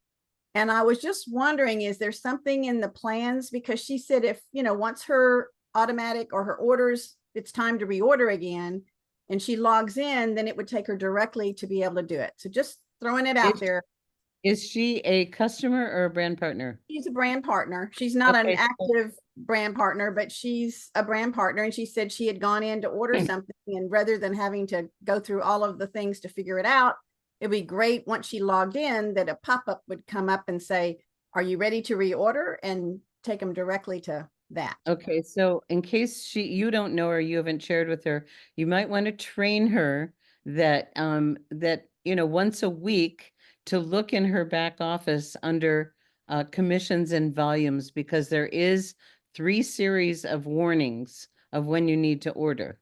And I was just wondering, is there something in the plans? Because she said if, once her automatic or her orders, it's time to reorder again, and she logs in, then it would take her directly to be able to do it. So just throwing it out there. Is she a customer or a brand partner? She's a brand partner. She's not an Okay, so- active brand partner, but she's a brand partner. And she said she had gone in to order something, and rather than having to go through all of the things to figure it out, it'd be great once she logged in that a pop-up would come up and say, are you ready to reorder? And take them directly to that. Okay, so in case you don't know or you haven't shared with her, you might want to train her that once a week to look in her back office under commissions and volumes, because there is 3 series of warnings of when you need to order.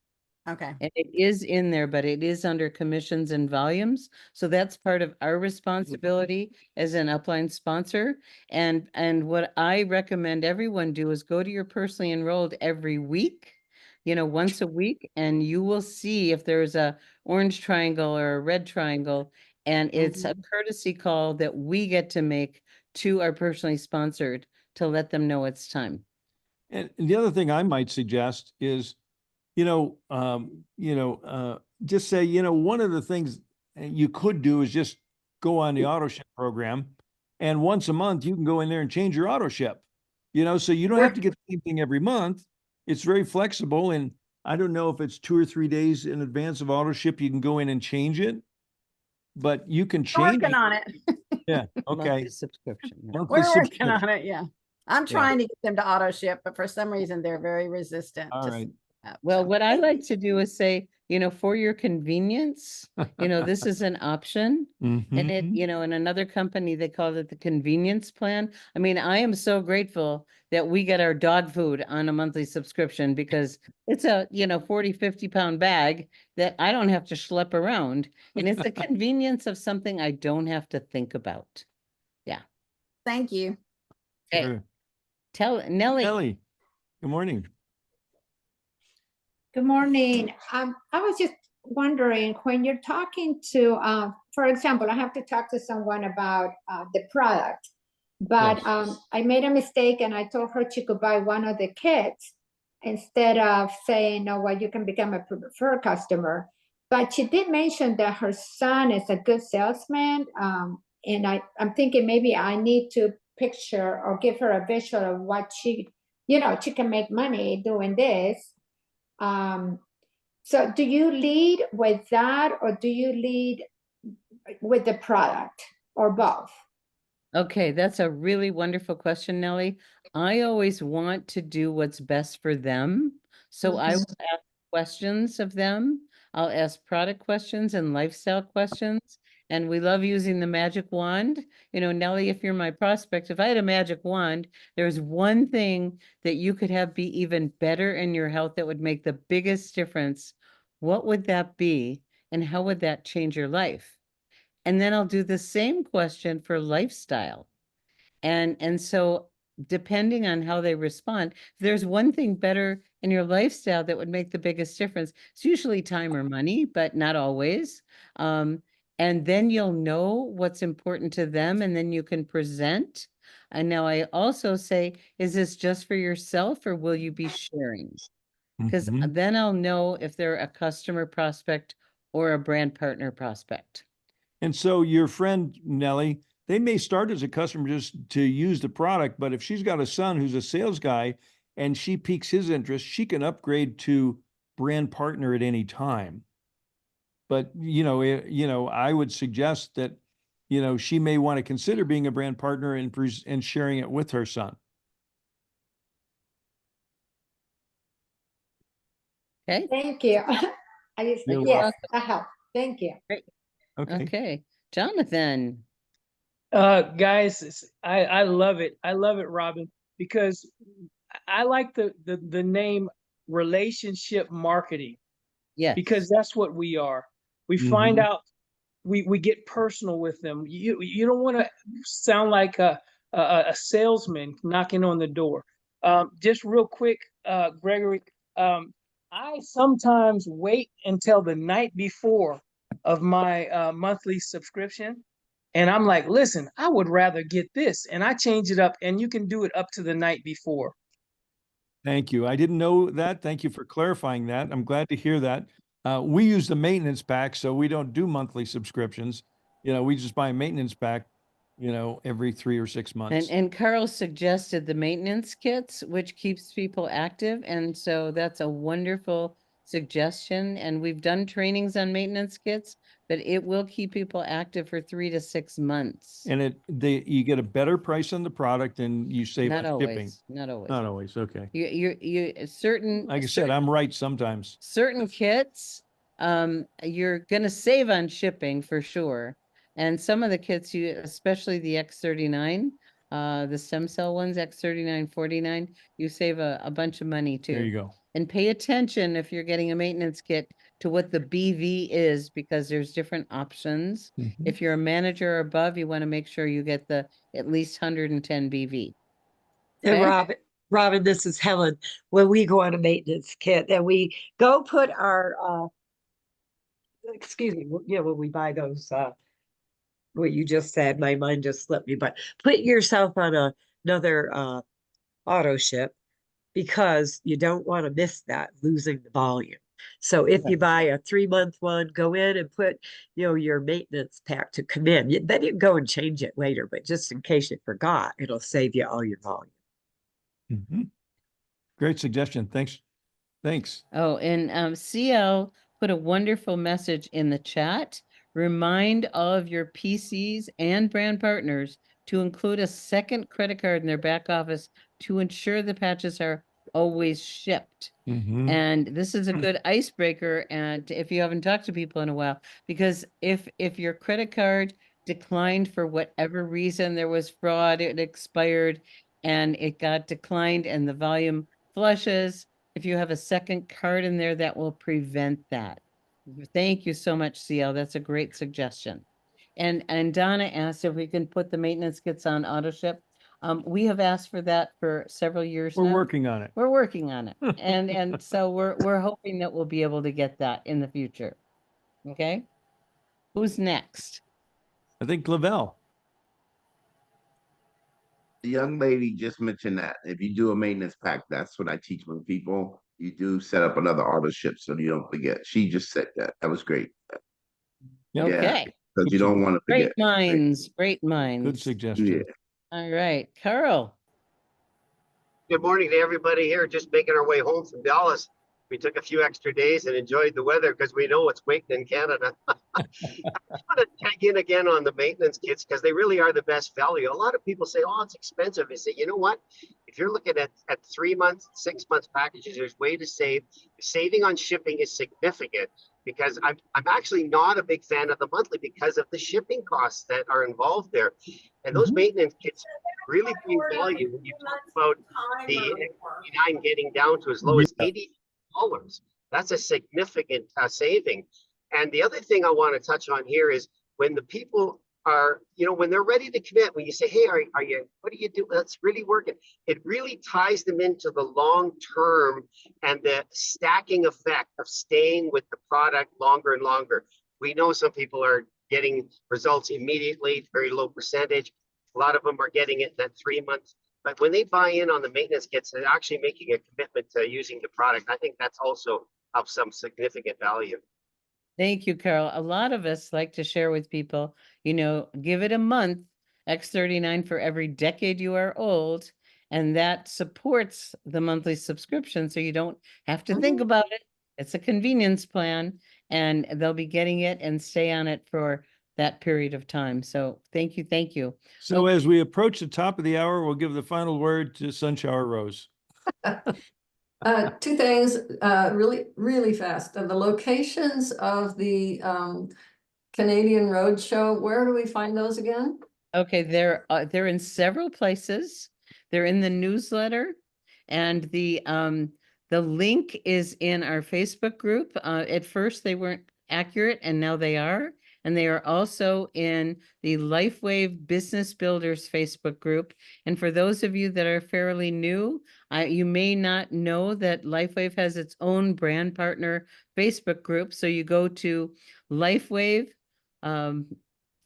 Okay. And it is in there, but it is under commissions and volumes. So that's part of our responsibility as an upline sponsor. And what I recommend everyone do is go to your personally enrolled every week, once a week, and you will see if there's a orange triangle or a red triangle. And it's a courtesy call that we get to make to our personally sponsored to let them know it's time. And the other thing I might suggest is, just say, one of the things you could do is just go on the auto ship program, and once a month you can go in there and change your auto ship, so you don't have to get the same thing every month. It's very flexible. And I don't know if it's 2 or 3 days in advance of auto ship, you can go in and change it, but you can change Working it. on it. Yeah. Okay. Monthly subscription. yeah. Monthly We're working subscription. on it. Yeah. I'm Yeah. trying to get them to auto ship, but for some reason they're very resistant. All to right. that, Well, so. what I like to do is say, for your convenience, this is an option. And it, Mhm. in another company, they call it the convenience plan. I mean, I am so grateful that we get our dog food on a monthly subscription, because it's a, 40, 50-pound bag that I don't have to schlep around. And it's the convenience of something I don't have to think about. Yeah. Thank you. Okay. Sure. Tell Nellie. Ellie, good morning. Good morning. I was just wondering, when you're talking to, for example, I have to talk to someone about the product, but Yes. I made a mistake and I told her she could buy one of the kits instead of saying, oh, well, you can become a preferred customer. But she did mention that her son is a good salesman. And I'm thinking maybe I need to picture or give her a visual of what she can make money doing this. So do you lead with that, or do you lead with the product, or both? Okay, that's a really wonderful question, Nellie. I always want to do what's best for them. So I will ask questions of them. I'll ask product questions and lifestyle questions. And we love using the magic wand. Nellie, if you're my prospect, if I had a magic wand, there's one thing that you could have be even better in your health that would make the biggest difference. What would that be? And how would that change your life? And then I'll do the same question for lifestyle. And so depending on how they respond, if there's one thing better in your lifestyle that would make the biggest difference, it's usually time or money, but not always. And then you'll know what's important to them, and then you can present. And now I also say, is this just for yourself, or will you be sharing? Because Mhm. then I'll know if they're a customer prospect or a brand partner prospect. And so your friend Nellie, they may start as a customer just to use the product, but if she's got a son who's a sales guy and she piques his interest, she can upgrade to brand partner at any time. But, I would suggest that, she may want to consider being a brand partner and sharing it with her son. Okay. Thank you. Yes, welcome. that helped. Thank you. Great. Okay. Okay. Jonathan. Guys, I love it. I love it, Robin, because I like the name relationship marketing. Yeah. Because that's what we are. We find out, we get personal with them. You don't want to sound like a salesman knocking on the door. Just real quick, Gregory, I sometimes wait until the night before of my monthly subscription. And I'm like, listen, I would rather get this. And I change it up, and you can do it up to the night before. Thank you. I didn't know that. Thank you for clarifying that. I'm glad to hear that. We use the maintenance pack, so we don't do monthly subscriptions. We just buy a maintenance pack. every 3 or 6 months. And Carl suggested the maintenance kits, which keeps people active. And so that's a wonderful suggestion. And we've done trainings on maintenance kits, but it will keep people active for 3 to 6 months. And you get a better price on the product and you save Not on shipping. always, not always. Not always, okay. Certain. Like I said, I'm right sometimes. Certain kits, you're gonna save on shipping for sure. And some of the kits, especially the X39, the stem cell ones, X39, 49, you save a bunch of money too. There you go. And pay attention if you're getting a maintenance kit to what the BV is, because there's different options. Mhm. If you're a manager or above, you want to make sure you get the at least 110 BV. And Okay? Robin, this is Helen. When we go on a maintenance kit and we go put our, excuse me, when we buy those, what you just said, my mind just slipped me, but put yourself on another auto ship because you don't want to miss that, losing the volume. So if you buy a 3-month one, go in and put, your maintenance pack to come in. Then you can go and change it later, but just in case you forgot, it'll save you all your volume. Mhm. Great suggestion. Thanks. Oh, and CL put a wonderful message in the chat. Remind all of your PCs and brand partners to include a second credit card in their back office to ensure the patches are always shipped. Mhm. And this is a good icebreaker, and if you haven't talked to people in a while, because if your credit card declined for whatever reason, there was fraud, it expired, and it got declined, and the volume flushes, if you have a second card in there, that will prevent that. Thank you so much, CL. That's a great suggestion. And Donna asked if we can put the maintenance kits on auto ship. We have asked for that for several years We're now. working on it. We're working on it. And so we're hoping that we'll be able to get that in the future. Okay? Who's next? I think Lavelle. The young lady just mentioned that if you do a maintenance pack, that's what I teach my people. You do set up another auto ship so you don't forget. She just said that. That was great. Yeah, Okay. because you don't want to Great forget. minds, great Good minds. suggestion. Yeah. All right, Carl. Good morning to everybody here. Just making our way home from Dallas. We took a few extra days and enjoyed the weather because we know it's waiting in Canada. I want to tag in again on the maintenance kits because they really are the best value. A lot of people say, oh, it's expensive. I say, you know what? If you're looking at 3 months, 6 months packages, there's way to save. Saving on shipping is significant because I'm actually not a big fan of the monthly because of the shipping costs that are involved there. And those maintenance kits really bring value when you talk about the 89 getting down to as low as $80. That's a significant saving. And the other thing I want to touch on here is when the people are, when they're ready to commit, when you say, hey, are you, what do you do? That's really working. It really ties them into the long term and the stacking effect of staying with the product longer and longer. We know some people are getting results immediately, very low percentage. A lot of them are getting it in that 3 months. But when they buy in on the maintenance kits, they're actually making a commitment to using the product. I think that's also of some significant value. Thank you, Carl. A lot of us like to share with people, give it a month, X39 for every decade you are old, and that supports the monthly subscription. So you don't have to think about it. It's a convenience plan, and they'll be getting it and stay on it for that period of time. So thank you. Thank you. So as we approach the top of the hour, we'll give the final word to Sunshower Rose. 2 things, really, really fast. The locations of the Canadian Roadshow, where do we find those again? Okay, they're in several places. They're in the newsletter, and the link is in our Facebook group. At first they weren't accurate, and now they are. And they are also in the LifeWave Business Builders Facebook group. And for those of you that are fairly new, you may not know that LifeWave has its own brand partner Facebook group. So you go to LifeWave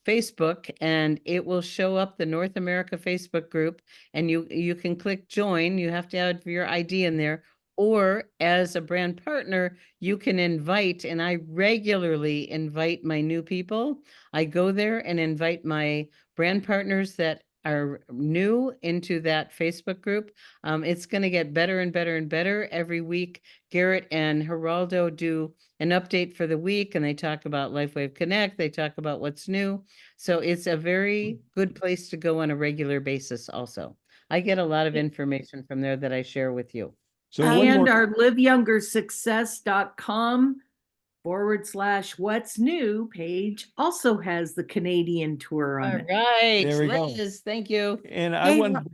Facebook, and it will show up the North America Facebook group, and you can click join. You have to add your ID in there, Or as a brand partner, you can invite, and I regularly invite my new people. I go there and invite my brand partners that are new into that Facebook group. It's going to get better and better and better every week. Garrett and Geraldo do an update for the week, and they talk about LifeWave Connect. They talk about what's new. So it's a very good place to go on a regular basis also. I get a lot of information from there that I share with you. So one And more, our liveyoungersuccess.com/what's new page also has the Canadian tour on All it. right, There we go. Liz, thank you. and I Hey, want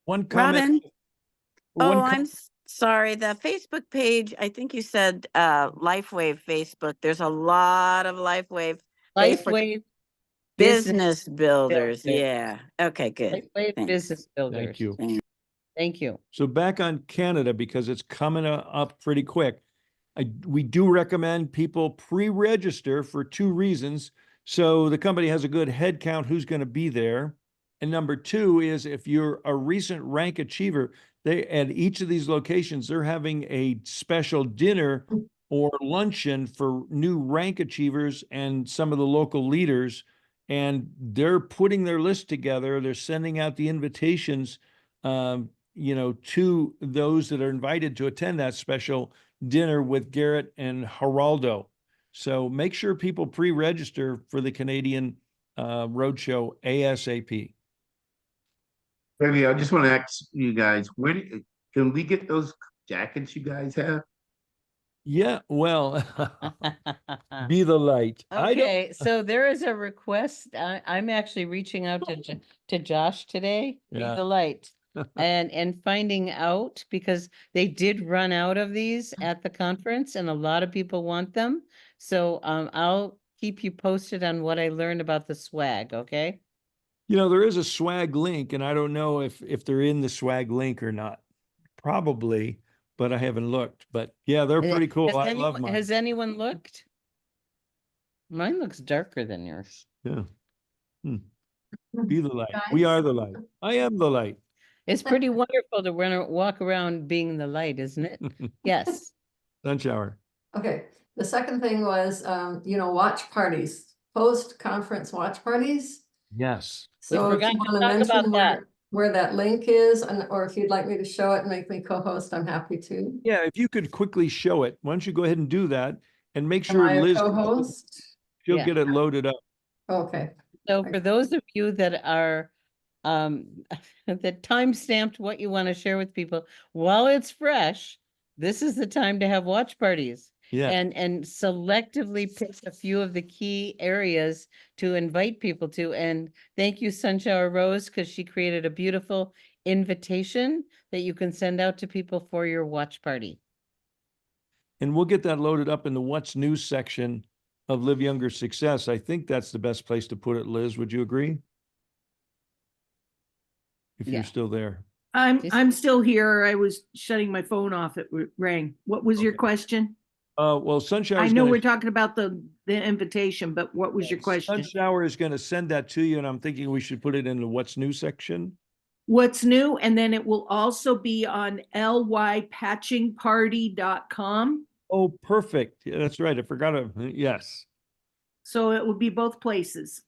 one comment. Robin? one Oh, com- I'm sorry. The Facebook page, I think you said LifeWave Facebook. There's a lot of LifeWave Facebook LifeWave business builders. Builders. Yeah. Okay, good. LifeWave Thanks. Business Builders. Thank you. Thanks. Thank you. So back on Canada, because it's coming up pretty quick. We do recommend people pre-register for 2 reasons. So the company has a good head count who's going to be there. And number 2 is if you're a recent rank achiever, they at each of these locations, they're having a special dinner or luncheon for new rank achievers and some of the local leaders. And they're putting their list together. They're sending out the invitations, to those that are invited to attend that special dinner with Garrett and Geraldo. So make sure people pre-register for the Canadian Roadshow ASAP. Maybe I just want to ask you guys, can we get those jackets you guys have? Yeah, well, be the light. Okay, so there is a request. I'm actually reaching out to Josh today, Be Yeah. the Light, and finding out because they did run out of these at the conference and a lot of people want them. So I'll keep you posted on what I learned about the swag, okay? There is a swag link, and I don't know if they're in the swag link or not. Probably, but I haven't looked. But yeah, they're pretty cool. I love mine. Has anyone looked? Mine looks darker than yours. Yeah. Be the light. We are the light. I am the light. It's pretty wonderful to walk around being the light, isn't it? Yes. Sunshower. Okay, the second thing was, watch parties, post-conference watch parties. Yes. So if forgot you to want to talk about mention that. where that link is, or if you'd like me to show it and make me co-host, I'm happy to. Yeah, if you could quickly show it, why don't you go ahead and do that and make Am sure I a Liz, co-host? she'll Yeah. get it loaded up. Okay. So for those of you that are that time stamped what you want to share with people while it's fresh, this is the time to have watch parties. Yeah. And selectively pick a few of the key areas to invite people to. And thank you, Sunshower Rose, because she created a beautiful invitation that you can send out to people for your watch party. And we'll get that loaded up in the What's New section of Live Younger Success. I think that's the best place to put it, Liz. Would you agree? If Yeah. you're still there. I'm still here. I was shutting my phone off. It rang. What was your Okay. question? Well, Sunshower. I know we're talking about the invitation, but what was your question? Sunshower is going to send that to you, and I'm thinking we should put it in the What's New section. What's new? And then it will also be on lypatchingparty.com. Oh, perfect. Yeah, that's right. I forgot. Yes. So it will be both places.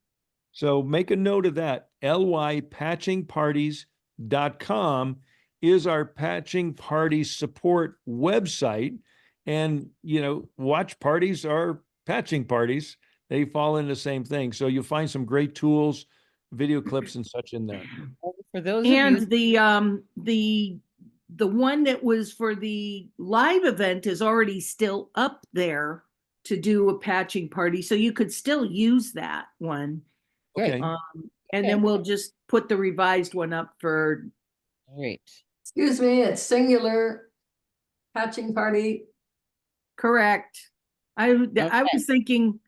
So make a note of that. lypatchingparties.com is our patching party support website. And, watch parties are patching parties. They fall in the same thing. So you'll find some great tools, video clips and such in there. For those And of you, the one that was for the live event is already still up there to do a patching party. So you could still use that one. Okay. And then we'll just put the revised one up for. Great. Excuse me, it's singular patching party. Correct. I was thinking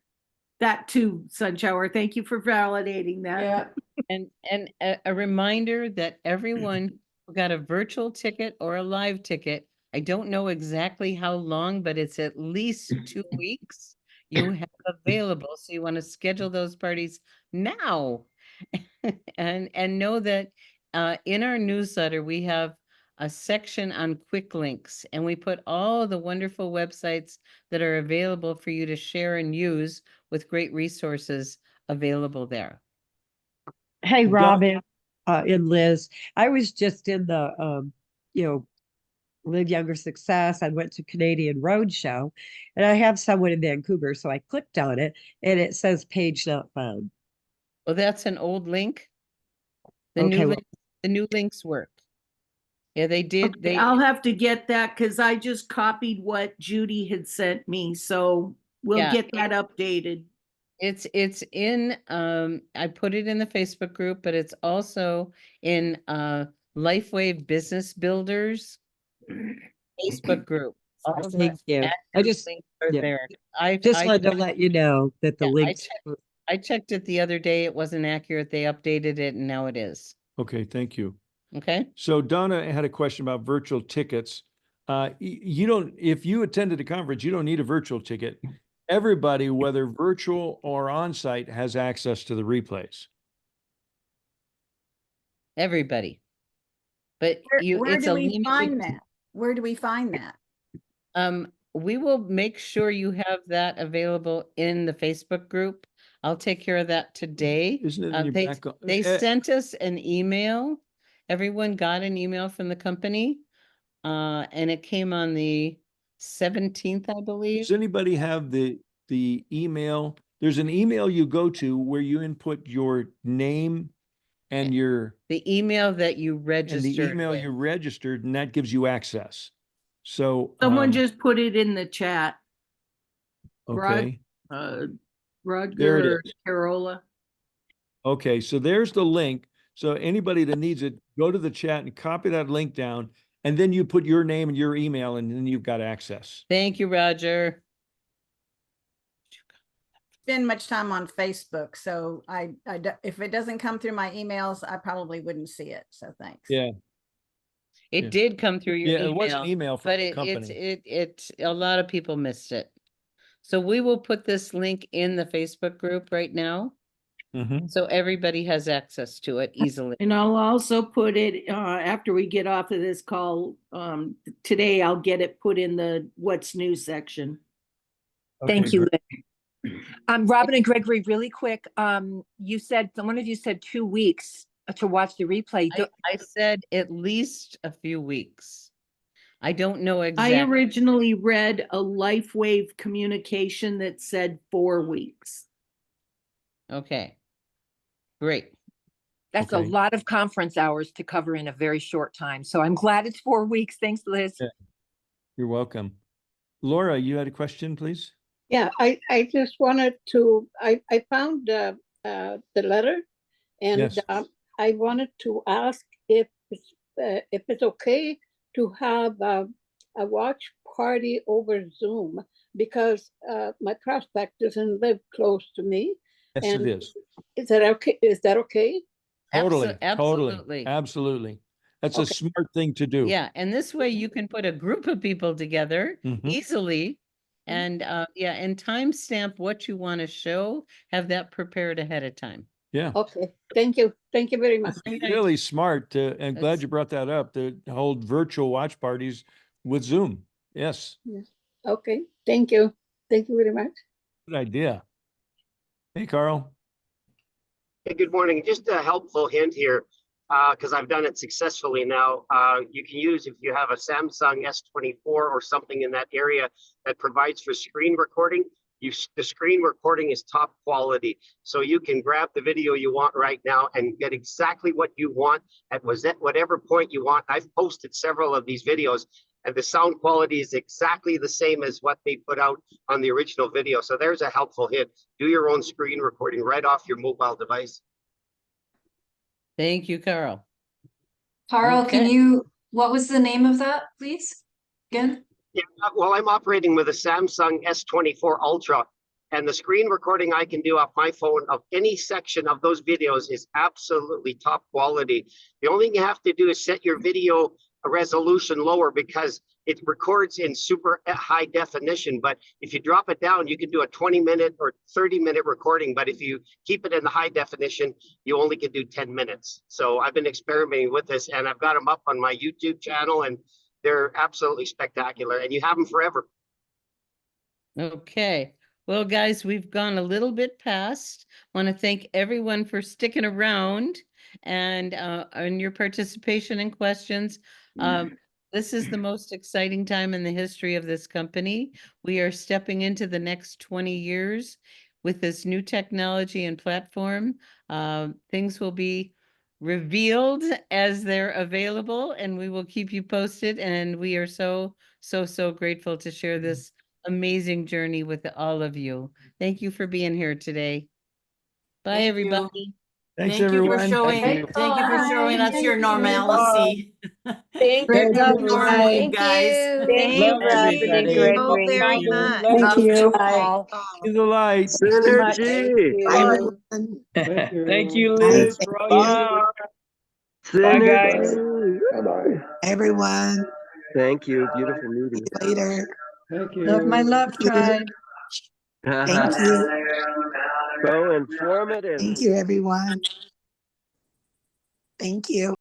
that too, Sunshower. Thank you for validating that. Yeah. And a reminder that everyone who got a virtual ticket or a live ticket, I don't know exactly how long, but it's at least 2 weeks you have available. So you want to schedule those parties now. and know that in our newsletter, we have a section on quick links, and we put all the wonderful websites that are available for you to share and use with great resources available there. Hey, Donna- Robin, and Liz, I was just in the, you know, Live Younger Success. I went to Canadian Roadshow, and I have someone in Vancouver, so I clicked on it, and it says page not found. Well, that's an old link. The Okay, well- new links work. Yeah, they did. Okay, I'll have to get that because I just copied what Judy had sent me, so we'll Yeah, get that updated. It's in, I put it in the Facebook group, but it's also in LifeWave Business Builders Facebook group. All of Thank the you. I active just, links are yeah. there. Just I wanted to checked- let you know that the yeah, links. I checked it the other day. It wasn't accurate. They updated it and now it is. Okay, thank you. Okay. So Donna had a question about virtual tickets. You don't, if you attended a conference, you don't need a virtual ticket. Everybody, whether virtual or on-site, has access to the replays. Everybody. But Where it's do a we limited. find that? Where do we find that? We will make sure you have that available in the Facebook group. I'll take care of that today. Isn't it in your They back? sent us an email. Everyone got an email from the company. And it came on the 17th, I believe. Does anybody have the email? There's an email you go to where you input your name and your The email that you and registered. the email with. you registered, and that gives you access. So Someone just put it in the chat. okay. Rod, There it Rudger or is. Carola. Okay, so there's the link. So anybody that needs it, go to the chat and copy that link down, and then you put your name and your email, and then you've got access. Thank you, Roger. Spend much time on Facebook, so if it doesn't come through my emails, I probably wouldn't see it. So thanks. Yeah. It Yeah. did come through your Yeah, email. it was an email from but the it's company. a lot of people missed it. So we will put this link in the Facebook group right now, Mhm. so everybody has access to it easily. And I'll also put it, after we get off of this call, today, I'll get it put in the what's new section. Thank Okay, you, great. Liz. Robin and Gregory, really quick, you said, one of you said 2 weeks to watch the replay. I said at least a few weeks. I don't know I exactly. originally read a LifeWave communication that said 4 weeks. Okay. Great. That's Okay. a lot of conference hours to cover in a very short time. So I'm glad it's 4 weeks. Thanks, Liz. Yeah. You're welcome. Laura, you had a question, please? Yeah, I just wanted to, I found the letter and Yes. I wanted to ask if it's okay to have a watch party over Zoom because my prospect doesn't live close to me. Yes, and it is. Is that okay? Is that okay? Totally, Absolutely. totally, absolutely. That's a Okay. smart thing to do. Yeah, and this way you can put a group of people together Mhm. easily and yeah, and timestamp what you want to show, have that prepared ahead of time. Yeah. Okay, thank you. Thank you very much. Really smart to, and glad That's- you brought that up, to hold virtual watch parties with Zoom. Yes, Yes. Okay, thank you. Thank you very much. good idea. Hey, Carl. Hey, good morning. Just a helpful hint here, because I've done it successfully now. You can use, if you have a Samsung S24 or something in that area that provides for screen recording, the screen recording is top quality. So you can grab the video you want right now and get exactly what you want at whatever point you want. I've posted several of these videos and the sound quality is exactly the same as what they put out on the original video. So there's a helpful hint. Do your own screen recording right off your mobile device. Thank you, Carl. Carl, can Okay. you, what was the name of that, please? Again? Yeah, well, I'm operating with a Samsung S24 Ultra, and the screen recording I can do off my phone of any section of those videos is absolutely top quality. The only thing you have to do is set your video a resolution lower because it records in super high definition. But if you drop it down, you can do a 20-minute or 30-minute recording. But if you keep it in the high definition, you only can do 10 minutes. So I've been experimenting with this, and I've got them up on my YouTube channel, and they're absolutely spectacular, and you have them forever. Okay. Well, guys, we've gone a little bit past. Want to thank everyone for sticking around and your participation and questions. This is the most exciting time in the history of this company. We are stepping into the next 20 years with this new technology and platform. Things will be revealed as they're available, and we will keep you posted. And we are so grateful to share this amazing journey with all of you. Thank you for being here today. Bye, Thank you. everybody. Thanks, Thank you for everyone. showing, Thank you. thank you for showing us your normalcy. Thank Very you. normal, you Thank guys. Thank you, Love Robin and everybody. Gregory. Very much. Thank you. To the light. Synergy. Thank you, Liz, for all you do. Bye, guys. Bye-bye. Everyone. Thank you. Beautiful meeting. Later. Thank Love my love tribe. Thank you. So informative. Thank you, everyone. Thank you.